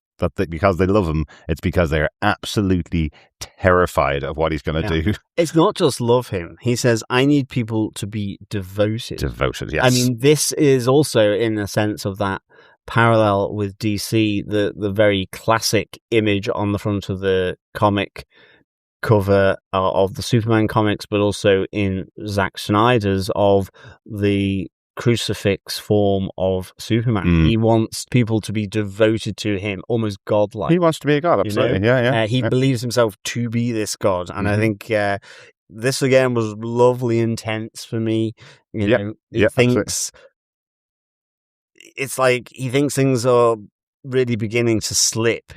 because they love him. It's because they're absolutely terrified of what he's going to do. It's not just love him. He says, I need people to be devoted. Devoted, yes. I mean, this is also in a sense of that parallel with DC, the very classic image on the front of the comic cover of the Superman comics, but also in Zack Snyder's, of the crucifix form of Superman. He wants people to be devoted to him, almost godlike. He wants to be a god, absolutely. He believes himself to be this god, and I think this again was lovely, intense for me. He thinks it's like he thinks things are really beginning to slip.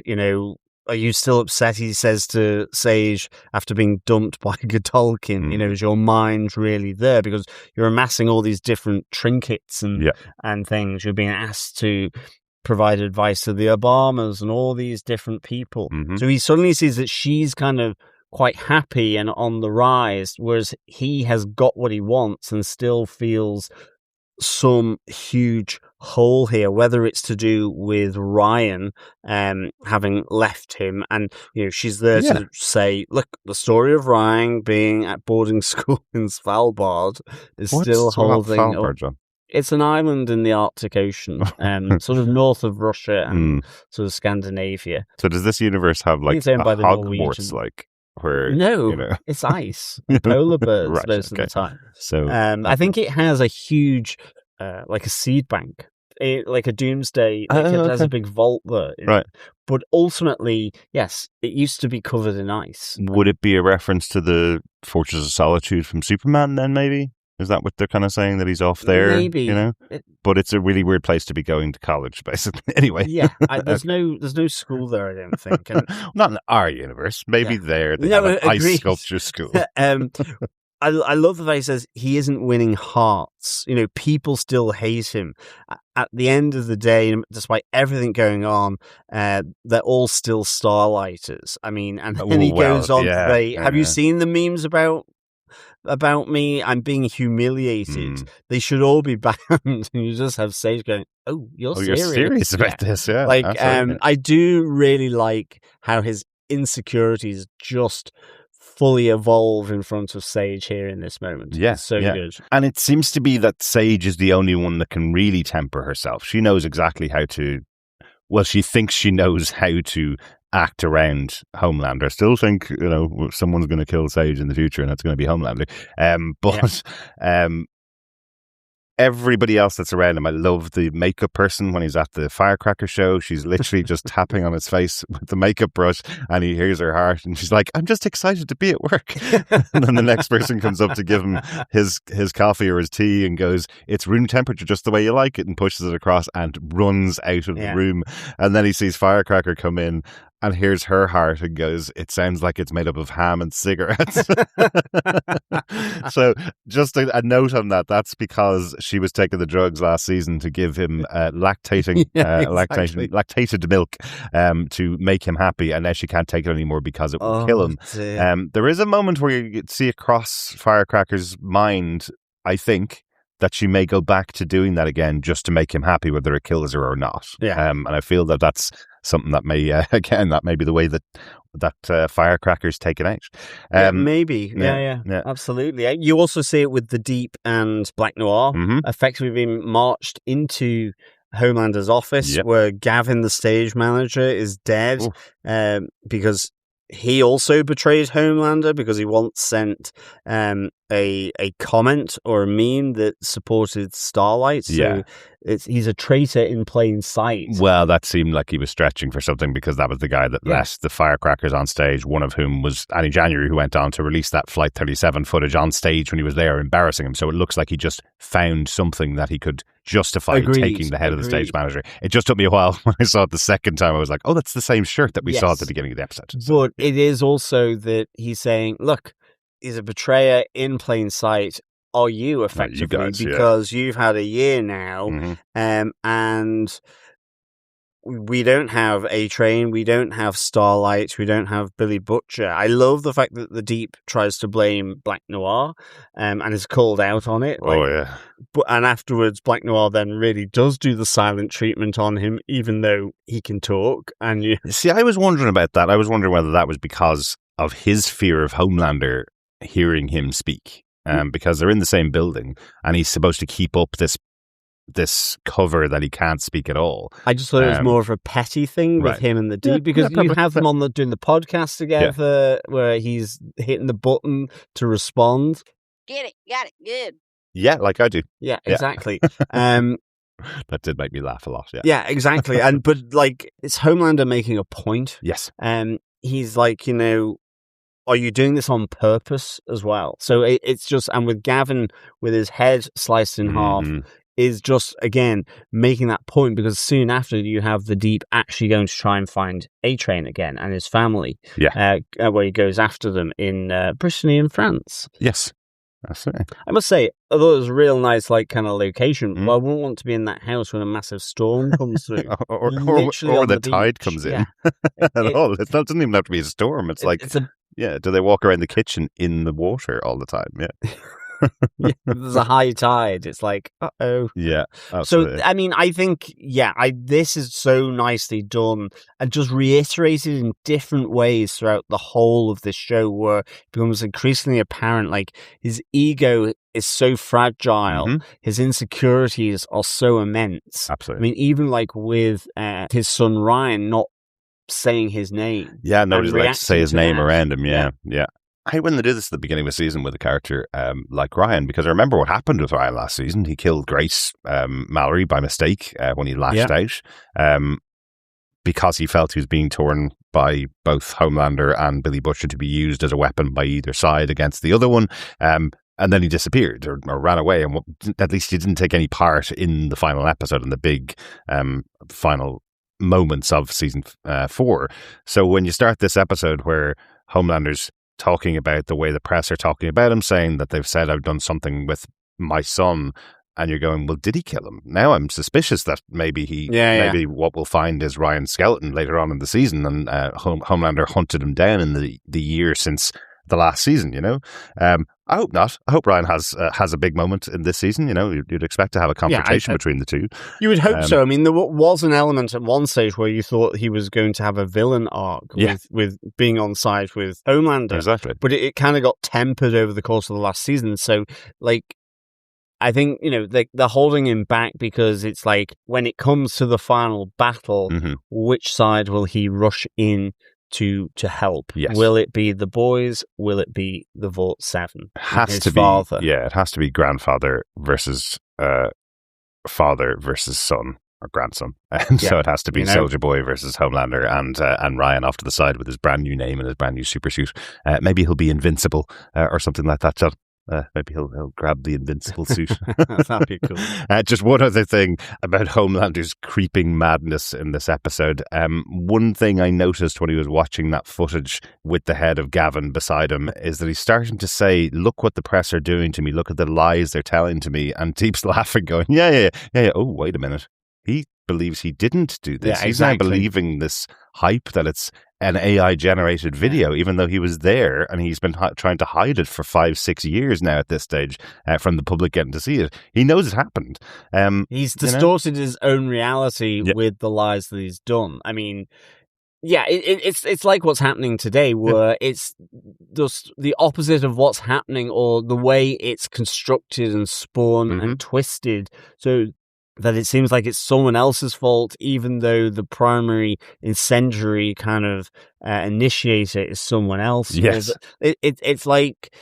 Are you still upset? He says to Sage after being dumped by Godolkin. Is your mind really there? Because you're amassing all these different trinkets and things. You're being asked to provide advice to the Obamas and all these different people. So he suddenly sees that she's kind of quite happy and on the rise, whereas he has got what he wants and still feels some huge hole here, whether it's to do with Ryan having left him, and she's there to say, look, the story of Ryan being at boarding school in Svalbard is still holding up. It's an island in the Arctic Ocean, sort of north of Russia and sort of Scandinavia. So does this universe have like a Hogwarts, like where it's ice, polar birds most of the time. So I think it has a huge, like a seed bank, like a doomsday. It has a big vault there, right? But ultimately, yes, it used to be covered in ice. Would it be a reference to the Fortress of Solitude from Superman? Then maybe. Is that what they're kind of saying, that he's off there? Maybe. But it's a really weird place to be going to college, basically. Anyway. Yeah, there's no school there, I don't think. And, not in our universe. Maybe there they have an ice sculpture school. I love the way he says he isn't winning hearts. People still hate him. At the end of the day, despite everything going on, they're all still Starlighters. I mean, and then he goes on to say, have you seen the memes about me? I'm being humiliated. They should all be banned. And you just have Sage going, "Oh, you're serious about this?" Yeah, like I do really like how his insecurities just fully evolve in front of Sage here in this moment. Yes, so good. And it seems to be that Sage is the only one that can really temper herself. She knows exactly how to. Well, she thinks she knows how to act around Homelander. I still think someone's going to kill Sage in the future, and that's going to be Homelander. Everybody else that's around him, I love the makeup person when he's at the firecracker show. She's literally just tapping on his face with the makeup brush, and he hears her heart, and she's like, I'm just excited to be at work. And then the next person comes up to give him his coffee or his tea and goes, it's room temperature, just the way you like it, and pushes it across and runs out of the room. And then he sees Firecracker come in and hears her heart and goes, it sounds like it's made up of ham and cigarettes. So just a note on that. That's because she was taking the drugs last season to give him lactated milk to make him happy, and now she can't take it anymore because it will kill him. There is a moment where you see across Firecracker's mind, I think, that she may go back to doing that again just to make him happy, whether it kills her or not. And I feel that that's something that may, again, that may be the way that Firecracker's taken out. Maybe. Yeah, absolutely. You also see it with the Deep and Black Noir effectively being marched into Homelander's office where Gavin, the stage manager, is dead because he also betrayed Homelander because he once sent a comment or a meme that supported Starlight. So he's a traitor in plain sight. Well, that seemed like he was stretching for something because that was the guy that let the Firecrackers on stage, one of whom was Annie January, who went on to release that Flight 37 footage on stage when he was there, embarrassing him. So it looks like he just found something that he could justify taking the head of the stage manager. It just took me a while when I saw it the second time. I was like, oh, that's the same shirt that we saw at the beginning of the episode. But it is also that he's saying, look, he's a betrayer in plain sight. Are you effectively? You guys, because you've had a year now, and we don't have A-Train, we don't have Starlight, we don't have Billy Butcher. I love the fact that the Deep tries to blame Black Noir and is called out on it. And afterwards, Black Noir then really does do the silent treatment on him, even though he can talk. And see, I was wondering about that. I was wondering whether that was because of his fear of Homelander hearing him speak. Because they're in the same building, and he's supposed to keep up this cover that he can't speak at all. I just thought it was more of a petty thing with him and the Deep, because you have them on doing the podcast together, where he's hitting the button to respond. Get it, got it, good. Yeah, like I do. Yeah, Yeah. exactly. That did make me laugh a lot. Yeah. Yeah, exactly. But like, it's Homelander making a point. Yes. He's like, are you doing this on purpose as well? So it's just, and with Gavin with his head sliced in half, is just, again, making that point, because soon after you have the Deep actually going to try and find A-Train again and his family. Yeah. Where he goes after them in Brittany in France. Yes. Absolutely. I must say, although it was a real nice, like, kind of location, well, I wouldn't want to be in that house when a massive storm comes through. or Literally the tide comes in. Yeah. At all. It doesn't even have to be a storm. It's like, do they walk around the kitchen in the water all the time? Yeah. Yeah, there's a high tide. It's like, uh-oh. Yeah, absolutely. So, I mean, I think, this is so nicely done and just reiterated in different ways throughout the whole of this show, where it becomes increasingly apparent, like, his ego is so fragile, his insecurities are so immense. Absolutely. I mean, even like with his son Ryan not saying his name. Yeah, nobody likes to say his name around him. Yeah. I hate when they do this at the beginning of the season with a character like Ryan, because I remember what happened with Ryan last season. He killed Grace Mallory by mistake when he lashed out, because he felt he was being torn by both Homelander and Billy Butcher to be used as a weapon by either side against the other one. And then he disappeared or ran away, and at least he didn't take any part in the final episode and the big final moments of season 4. So when you start this episode where Homelander's talking about the way the press are talking about him, saying that they've said I've done something with my son, and you're going, well, did he kill him? Now I'm suspicious that maybe maybe what we'll find is Ryan's skeleton later on in the season, and Homelander hunted him down in the year since the last season. I hope not. I hope Ryan has a big moment in this season. You'd expect to have a confrontation between the two. You would hope so. I mean, there was an element at one stage where you thought he was going to have a villain arc with being on side with Homelander. Exactly. But it kind of got tempered over the course of the last season. So, like, I think, they're holding him back because it's like, when it comes to the final battle, which side will he rush in to help? Yes. Will it be the boys? Will it be the Vought 7? Has to father? Be. Yeah, it has to be grandfather versus father versus son or grandson. And so it has to be Soldier Boy versus Homelander, and Ryan off to the side with his brand new name and his brand new super suit. Maybe he'll be invincible or something like that, John. Maybe he'll grab the invincible suit. That'd be cool. Just one other thing about Homelander's creeping madness in this episode. One thing I noticed when he was watching that footage with the head of Gavin beside him is that he's starting to say, look what the press are doing to me. Look at the lies they're telling to me. And Deep's laughing, going, yeah. Oh, wait a minute. He believes he didn't do this. Yeah, exactly. He's now believing this hype that it's an AI-generated video, even though he was there, and he's been trying to hide it for 5-6 years now at this stage from the public getting to see it. He knows it happened. He's distorted his own reality with the lies that he's done. I mean, it's like what's happening today, where it's just the opposite of what's happening, or the way it's constructed and spun and twisted. So that it seems like it's someone else's fault, even though the primary incendiary kind of initiator is someone else. Yes. It's like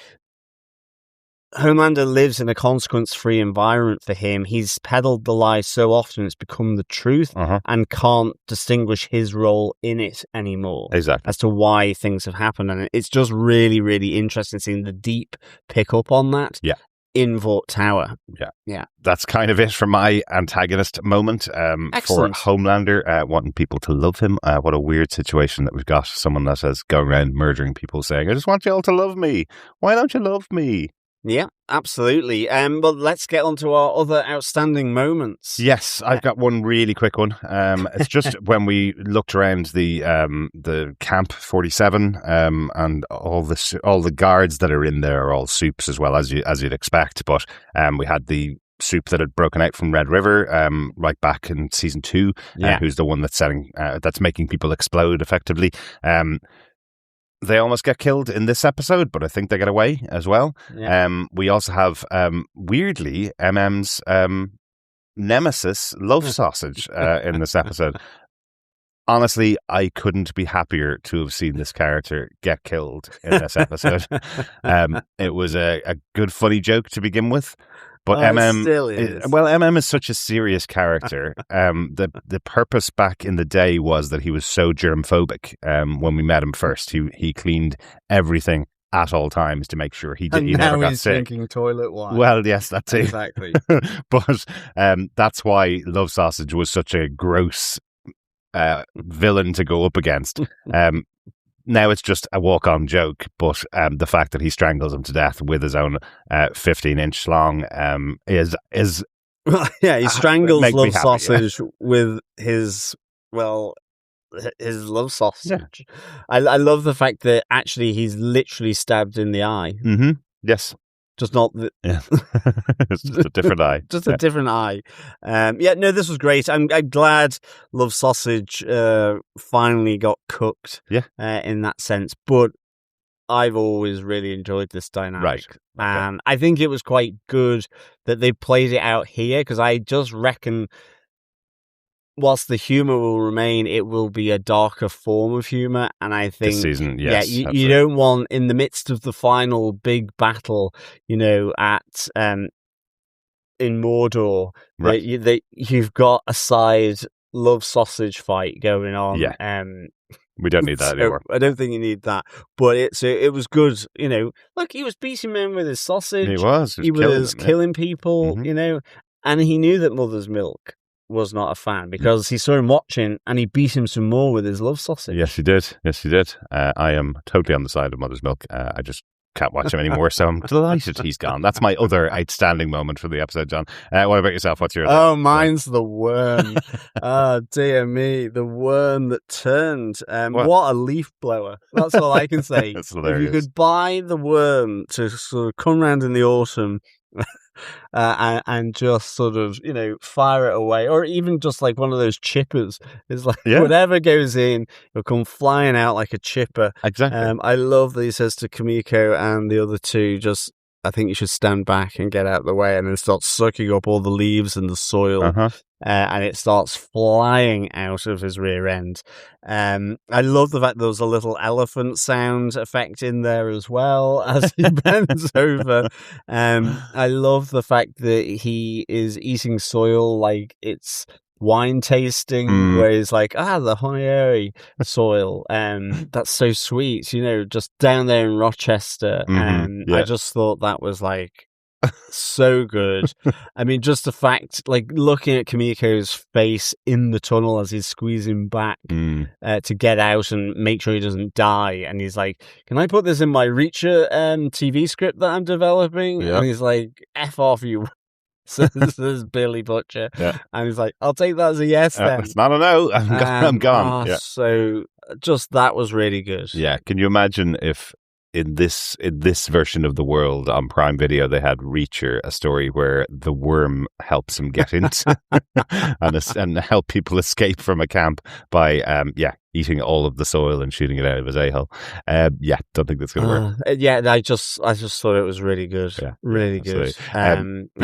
Homelander lives in a consequence-free environment for him. He's peddled the lie so often it's become the truth, and can't distinguish his role in it anymore. Exactly. As to why things have happened. And it's just really, really interesting seeing the Deep pick up on that. Yeah. In Vought Tower. Yeah. That's kind of it for my antagonist moment. For Homelander, wanting people to love him. What a weird situation that we've got. Someone that is going around murdering people saying, I just want you all to love me. Why don't you love me? Yeah, absolutely. But let's get on to our other outstanding moments. Yes, I've got one really quick one. It's just when we looked around the Camp 47, and all the guards that are in there are all soups as well, as you'd expect. But we had the soup that had broken out from Red River, right back in season 2, who's the one that's making people explode effectively. They almost get killed in this episode, but I think they get away as well. Yeah. We also have, weirdly, MM's nemesis, Love Sausage, in this episode. Honestly, I couldn't be happier to have seen this character get killed in this episode. It was a good, funny joke to begin with. But it still is. MM is such a serious character. The purpose back in the day was that he was so germphobic. When we met him first, he cleaned everything at all times to make sure he never got sick. Drinking toilet wine. Well, yes, that too. Exactly. But that's why Love Sausage was such a gross villain to go up against. Now it's just a walk-on joke, but the fact that he strangles him to death with his own 15-inch long is he strangles Love happy, Sausage with his love sausage. Yeah. I love the fact that actually he's literally stabbed in the eye. Mm-hmm. Yes. Just not the... Yeah. It's just a different eye. Just a different eye. This was great. I'm glad Love Sausage finally got cooked in that sense. But I've always really enjoyed this dynamic. Right. And I think it was quite good that they played it out here, because I just reckon whilst the humor will remain, it will be a darker form of humor. And I think this season, yes, you don't want, in the midst of the final big battle, at in Mordor, right, that you've got a side Love Sausage fight going on. Yeah. We don't need that anymore. I don't think you need that. But it was good, Look, he was beating men with his sausage. He was killing people, mm-hmm. And he knew that Mother's Milk was not a fan, because he saw him watching and he beat him some more with his love sausage. Yes, he did. I am totally on the side of Mother's Milk. I just can't watch him anymore, so I'm delighted he's gone. That's my other outstanding moment from the episode, John. What about yourself? What's yours? Oh, mine's the worm. Oh, dear me. The worm that turned. What a leaf blower. That's all I can say. That's hilarious. If you could buy the worm to sort of come round in the autumn and just sort of, fire it away, or even just like one of those chippers. It's like whatever goes in, it'll come flying out like a chipper. Exactly. I love that he says to Kimiko and the other two, I think you should stand back and get out of the way, and then starts sucking up all the leaves and the soil, and it starts flying out of his rear end. I love the fact there was a little elephant sound effect in there as well as he bends over. I love the fact that he is eating soil like it's wine tasting, where he's like, the Honeary soil, that's so sweet, just down there in Rochester. I just thought that was like so good. I mean, just the fact, like, looking at Kimiko's face in the tunnel as he's squeezing back to get out and make sure he doesn't die, and he's like, can I put this in my Reacher TV script that I'm developing? And he's like, F off, you. So this is Billy Butcher, and he's like, I'll take that as a yes then. It's not a no. I'm gone. So just that was really good. Yeah. Can you imagine if in this version of the world on Prime Video they had Reacher, a story where the worm helps him get into and help people escape from a camp by eating all of the soil and shooting it out of his a-hole. Don't think that's going to work. I just thought it was really good. Yeah, really good. I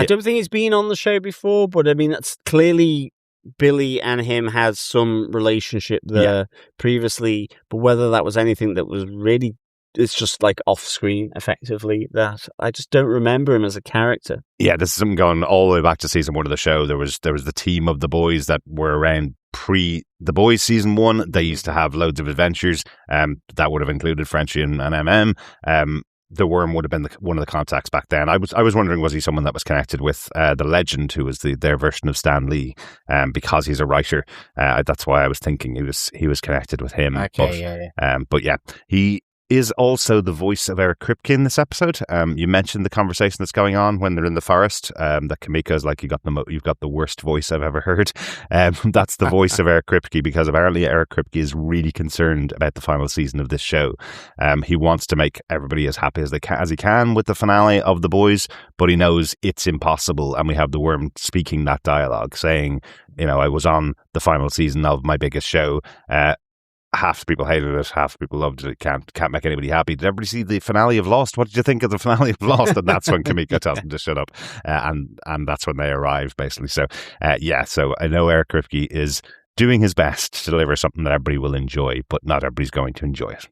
don't think he's been on the show before, but I mean, that's clearly Billy and him had some relationship there previously, but whether that was anything that was really, it's just like off screen effectively, that I just don't remember him as a character. Yeah, this is something going all the way back to season 1 of the show. There was the team of the boys that were around pre The Boys season 1. They used to have loads of adventures. That would have included Frenchie and MM. The worm would have been one of the contacts back then. I was wondering, was he someone that was connected with the Legend, who was their version of Stan Lee, because he's a writer. That's why I was thinking he was connected with him. Okay, but he is also the voice of Eric Kripke in this episode. You mentioned the conversation that's going on when they're in the forest. That Kimiko's like, you've got the worst voice I've ever heard. That's the voice of Eric Kripke, because apparently Eric Kripke is really concerned about the final season of this show. He wants to make everybody as happy as he can with the finale of The Boys, but he knows it's impossible. And we have the worm speaking that dialogue, saying, I was on the final season of my biggest show. Half the people hated it, half the people loved it. Can't make anybody happy. Did everybody see the finale of Lost? What did you think of the finale of Lost? And that's when Kimiko tells him to shut up, and that's when they arrive, basically. So so I know Eric Kripke is doing his best to deliver something that everybody will enjoy, but not everybody's going to enjoy it.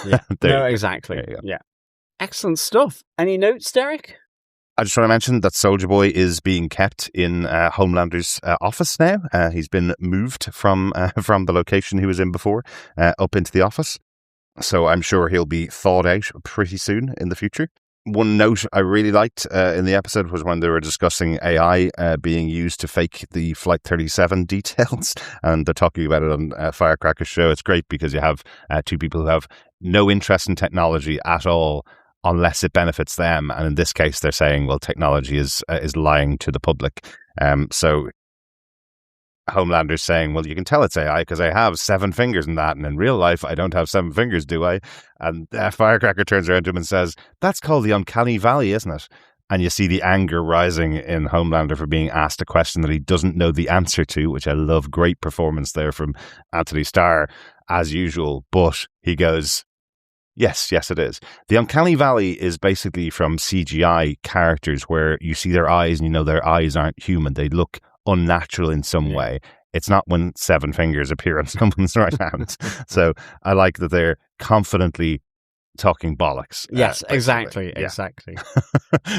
Yeah, no, exactly. Yeah, excellent stuff. Any notes, Darick? I just want to mention that Soldier Boy is being kept in Homelander's office now. He's been moved from the location he was in before up into the office. So I'm sure he'll be thawed out pretty soon in the future. One note I really liked in the episode was when they were discussing AI being used to fake the Flight 37 details, and they're talking about it on Firecracker's show. It's great because you have two people who have no interest in technology at all unless it benefits them. And in this case, they're saying, well, technology is lying to the public. So Homelander's saying, well, you can tell it's AI because I have 7 fingers in that, and in real life, I don't have 7 fingers, do I? And Firecracker turns around to him and says, that's called the uncanny valley, isn't it? And you see the anger rising in Homelander for being asked a question that he doesn't know the answer to, which I love. Great performance there from Anthony Starr, as usual. But he goes, yes, it is. The uncanny valley is basically from CGI characters where you see their eyes and you know their eyes aren't human. They look unnatural in some way. It's not when 7 fingers appear on someone's right hand. So I like that they're confidently talking bollocks. Yes, exactly.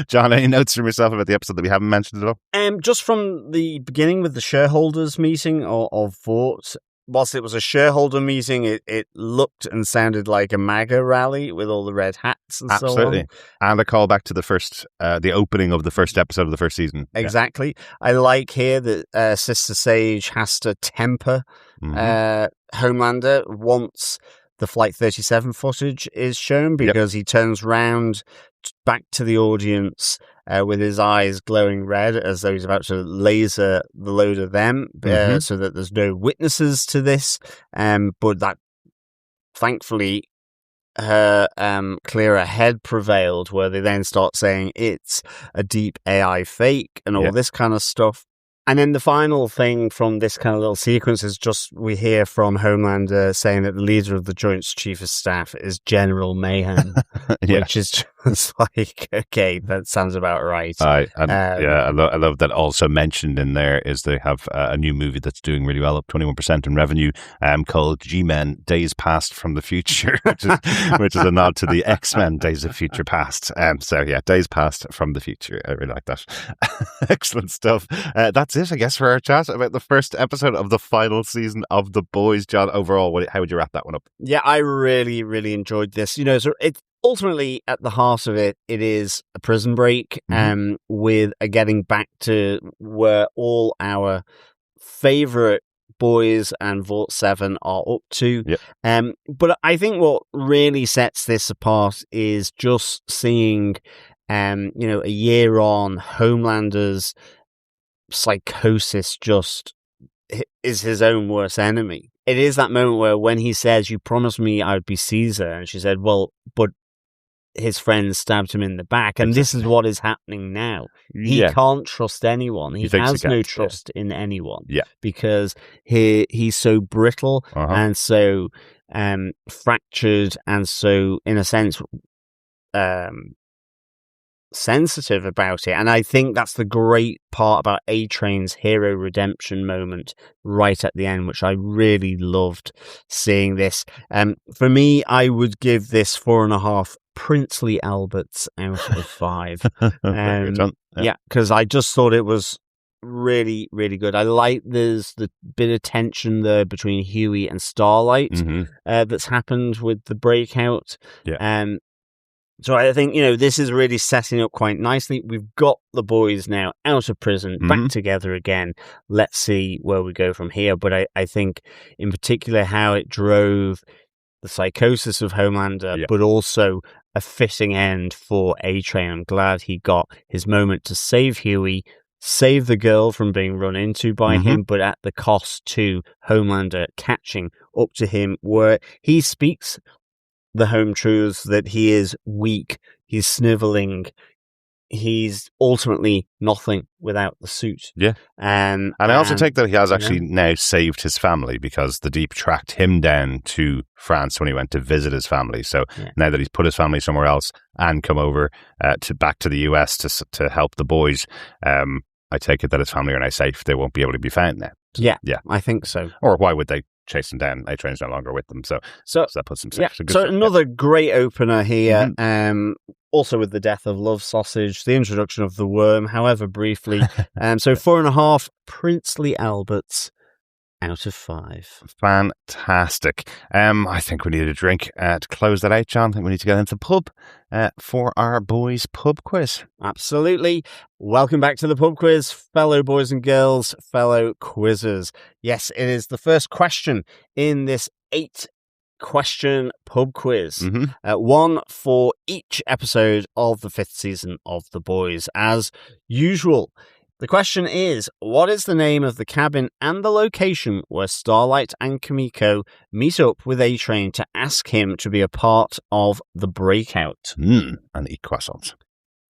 John, any notes from yourself about the episode that we haven't mentioned at all? Just from the beginning with the shareholders meeting of Vought, whilst it was a shareholder meeting, it looked and sounded like a MAGA rally with all the red hats and so on. And a callback to the opening of the first episode of the first season. Exactly. I like here that Sister Sage has to temper Homelander once the Flight 37 footage is shown, because he turns round back to the audience with his eyes glowing red as though he's about to laser the load of them, so that there's no witnesses to this. But that, thankfully, her clearer head prevailed, where they then start saying it's a deep AI fake and all this kind of stuff. And then the final thing from this kind of little sequence is just we hear from Homelander saying that the leader of the Joint Chief of Staff is General Mayhem, which is just like, okay, that sounds about right. I love that. Also mentioned in there is they have a new movie that's doing really well, up 21% in revenue, called G-Men Days Past from the Future, which is a nod to the X-Men Days of Future Past. Days Past from the Future. I really like that. Excellent stuff. That's it, I guess, for our chat about the first episode of the final season of The Boys. John, overall, how would you wrap that one up? Yeah, I really, really enjoyed this. So it's ultimately, at the heart of it, it is a prison break, with a getting back to where all our favourite boys and Vought 7 are up to. But I think what really sets this apart is just seeing, a year on, Homelander's psychosis just is his own worst enemy. It is that moment where when he says, "You promised me I would be Caesar," and she said, "Well, but his friends stabbed him in the back," and this is what is happening now. He can't trust anyone. He has no trust in anyone. Because he's so brittle and so fractured and so, in a sense, sensitive about it. And I think that's the great part about A-Train's hero redemption moment right at the end, which I really loved seeing this. For me, I would give this 4.5 princely Alberts out of 5. Because I just thought it was really, really good. I like there's the bit of tension there between Huey and Starlight that's happened with the breakout. So I think, this is really setting up quite nicely. We've got the boys now out of prison, back together again. Let's see where we go from here. But I think in particular how it drove the psychosis of Homelander, but also a fitting end for A-Train. I'm glad he got his moment to save Huey, save the girl from being run into by him, but at the cost to Homelander catching up to him, where he speaks the home truths that he is weak, he's sniveling, he's ultimately nothing without the suit. And I also take that he has actually now saved his family, because the Deep tracked him down to France when he went to visit his family. So now that he's put his family somewhere else and come over back to the US to help the boys, I take it that his family are now safe. They won't be able to be found now. I think so. Or why would they chase them down. A-Train's no longer with them. So that puts them safe. Yeah. So, good So stuff, another great opener here. Also with the death of Love Sausage, the introduction of the worm, however briefly. So 4.5 princely Alberts out of 5. Fantastic. I think we need a drink to close that out, John. I think we need to get into the pub for our boys' pub quiz. Absolutely. Welcome back to the pub quiz, fellow boys and girls, fellow quizzers. Yes, it is the first question in this 8-question pub quiz. One for each episode of the 5th season of The Boys, as usual. The question is, what is the name of the cabin and the location where Starlight and Kimiko meet up with A-Train to ask him to be a part of the breakout? And eat croissants.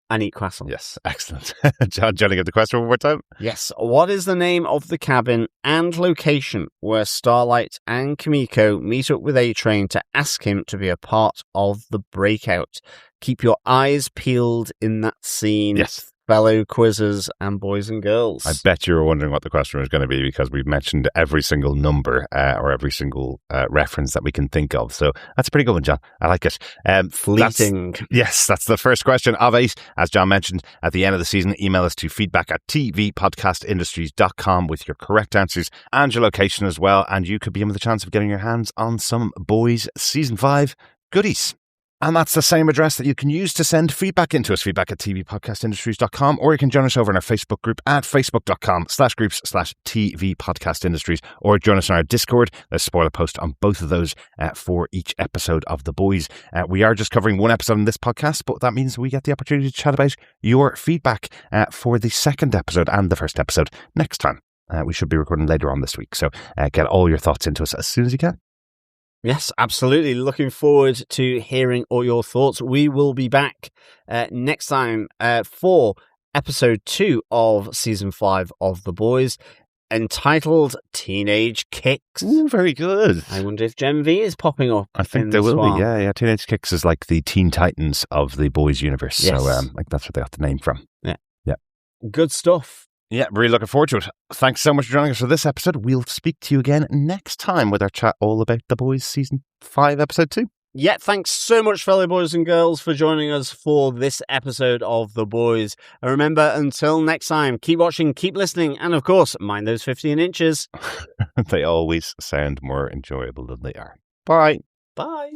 And eat croissants. Yes, excellent. John, do you want to give the question one more time? Yes. What is the name of the cabin and location where Starlight and Kimiko meet up with A-Train to ask him to be a part of the breakout? Keep your eyes peeled in that scene. Yes. Fellow quizzers and boys and girls. I bet you were wondering what the question was going to be, because we've mentioned every single number or every single reference that we can think of. So that's a pretty good one, John. I like it. Fleeting. That's the first question of 8. As John mentioned, at the end of the season, email us to feedback@tvpodcastindustries.com with your correct answers and your location as well. And you could be in with a chance of getting your hands on some Boys Season 5 goodies. And that's the same address that you can use to send feedback into us, feedback@tvpodcastindustries.com, or you can join us over in our Facebook group at facebook.com/groups/tvpodcastindustries, or join us on our Discord. There's a spoiler post on both of those for each episode of The Boys. We are just covering one episode in this podcast, but that means we get the opportunity to chat about your feedback for the second episode and the first episode next time. We should be recording later on this week, so get all your thoughts into us as soon as you can. Yes, absolutely. Looking forward to hearing all your thoughts. We will be back next time for episode 2 of season 5 of The Boys, entitled Teenage Kicks. Ooh, very good. I wonder if Gen V is popping up. I think there will be. Yeah. Teenage Kicks is like the Teen Titans of the Boys universe. Yes. So that's where they got the name from. Yeah. Yeah. Good stuff. Yeah, really looking forward to it. Thanks so much for joining us for this episode. We'll speak to you again next time with our chat all about The Boys Season 5, Episode 2. Yeah, thanks so much, fellow boys and girls, for joining us for this episode of The Boys. And remember, until next time, keep watching, keep listening, and of course, mind those 15 inches. They always sound more enjoyable than they are. Bye. Bye.